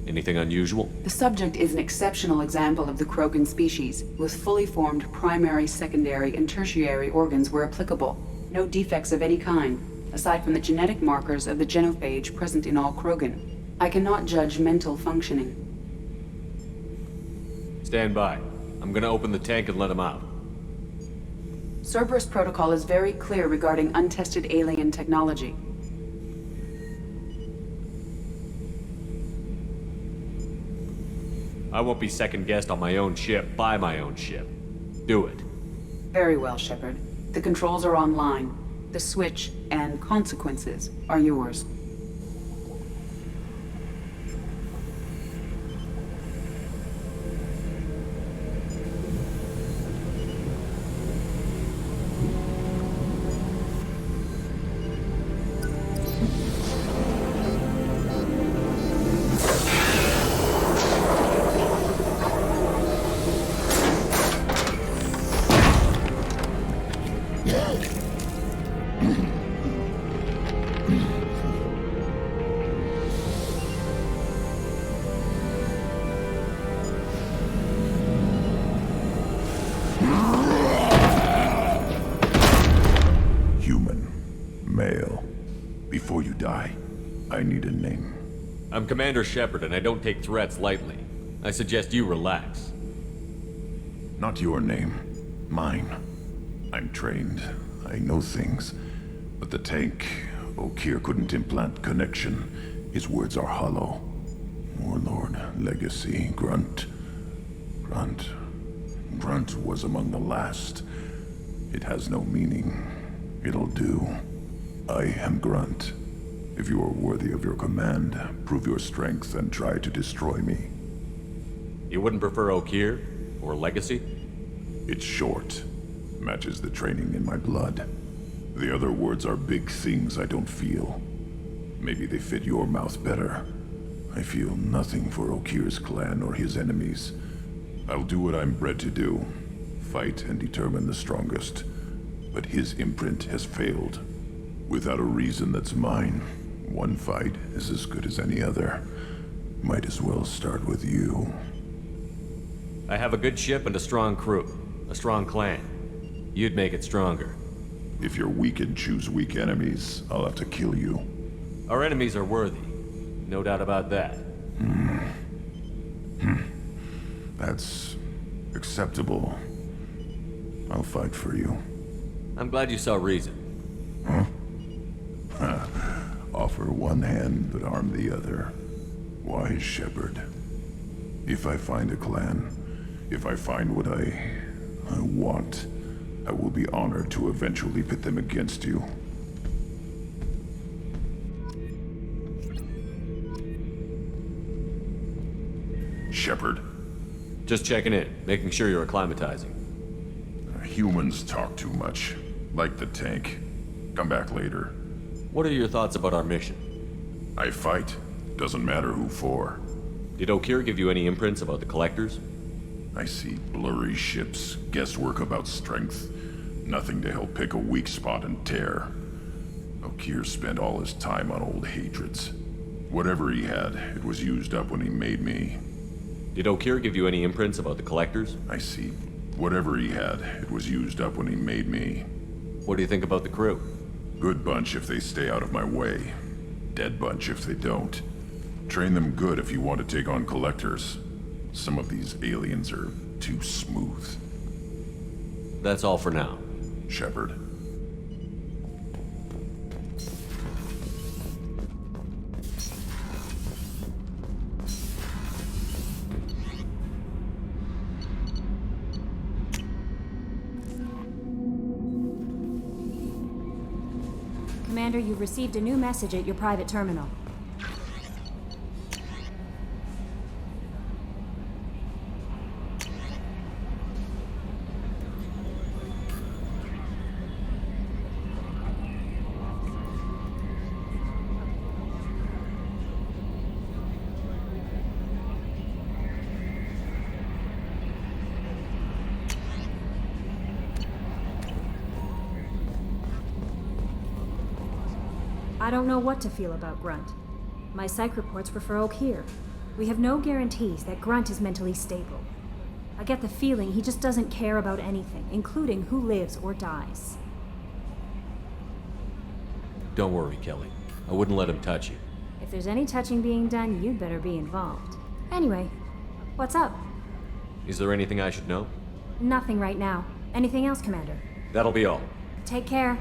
Anything unusual? The subject is an exceptional example of the Krogan species, with fully formed primary, secondary, and tertiary organs where applicable. No defects of any kind, aside from the genetic markers of the genophage present in all Krogan. I cannot judge mental functioning. Stand by. I'm gonna open the tank and let him out. Cerberus protocol is very clear regarding untested alien technology. I won't be second-guessed on my own ship by my own ship. Do it. Very well, Shepard. The controls are online. The switch and consequences are yours. Before you die, I need a name. I'm Commander Shepard, and I don't take threats lightly. I suggest you relax. Not your name. Mine. I'm trained. I know things. But the tank, Okeer couldn't implant connection. His words are hollow. Warlord, Legacy, Grunt. Grunt was among the last. It has no meaning. It'll do. I am Grunt. If you are worthy of your command, prove your strength and try to destroy me. You wouldn't prefer Okeer? Or Legacy? It's short. Matches the training in my blood. The other words are big things I don't feel. Maybe they fit your mouth better. I feel nothing for Okeer's clan or his enemies. I'll do what I'm bred to do. Fight and determine the strongest. But his imprint has failed. Without a reason that's mine, one fight is as good as any other. Might as well start with you. I have a good ship and a strong crew. A strong clan. You'd make it stronger. If you're weak and choose weak enemies, I'll have to kill you. Our enemies are worthy. No doubt about that. That's acceptable. I'll fight for you. I'm glad you saw reason. Huh? Offer one hand, but arm the other. Wise Shepard. If I find a clan, if I find what I want, I will be honored to eventually pit them against you. Shepard. Just checking in, making sure you're acclimatizing. Humans talk too much. Like the tank. Come back later. What are your thoughts about our mission? I fight. Doesn't matter who for. Did Okeer give you any imprints about the Collectors? I see blurry ships, guesswork about strength. Nothing to help pick a weak spot and tear. Okeer spent all his time on old hatreds. Whatever he had, it was used up when he made me. Did Okeer give you any imprints about the Collectors? I see. Whatever he had, it was used up when he made me. What do you think about the crew? Good bunch if they stay out of my way. Dead bunch if they don't. Train them good if you want to take on Collectors. Some of these aliens are too smooth. That's all for now. Shepard. Commander, you've received a new message at your private terminal. I don't know what to feel about Grunt. My psych reports refer Okeer. We have no guarantees that Grunt is mentally stable. I get the feeling he just doesn't care about anything, including who lives or dies. Don't worry, Kelly. I wouldn't let him touch you. If there's any touching being done, you'd better be involved. Anyway, what's up? Is there anything I should know? Nothing right now. Anything else, Commander? That'll be all. Take care.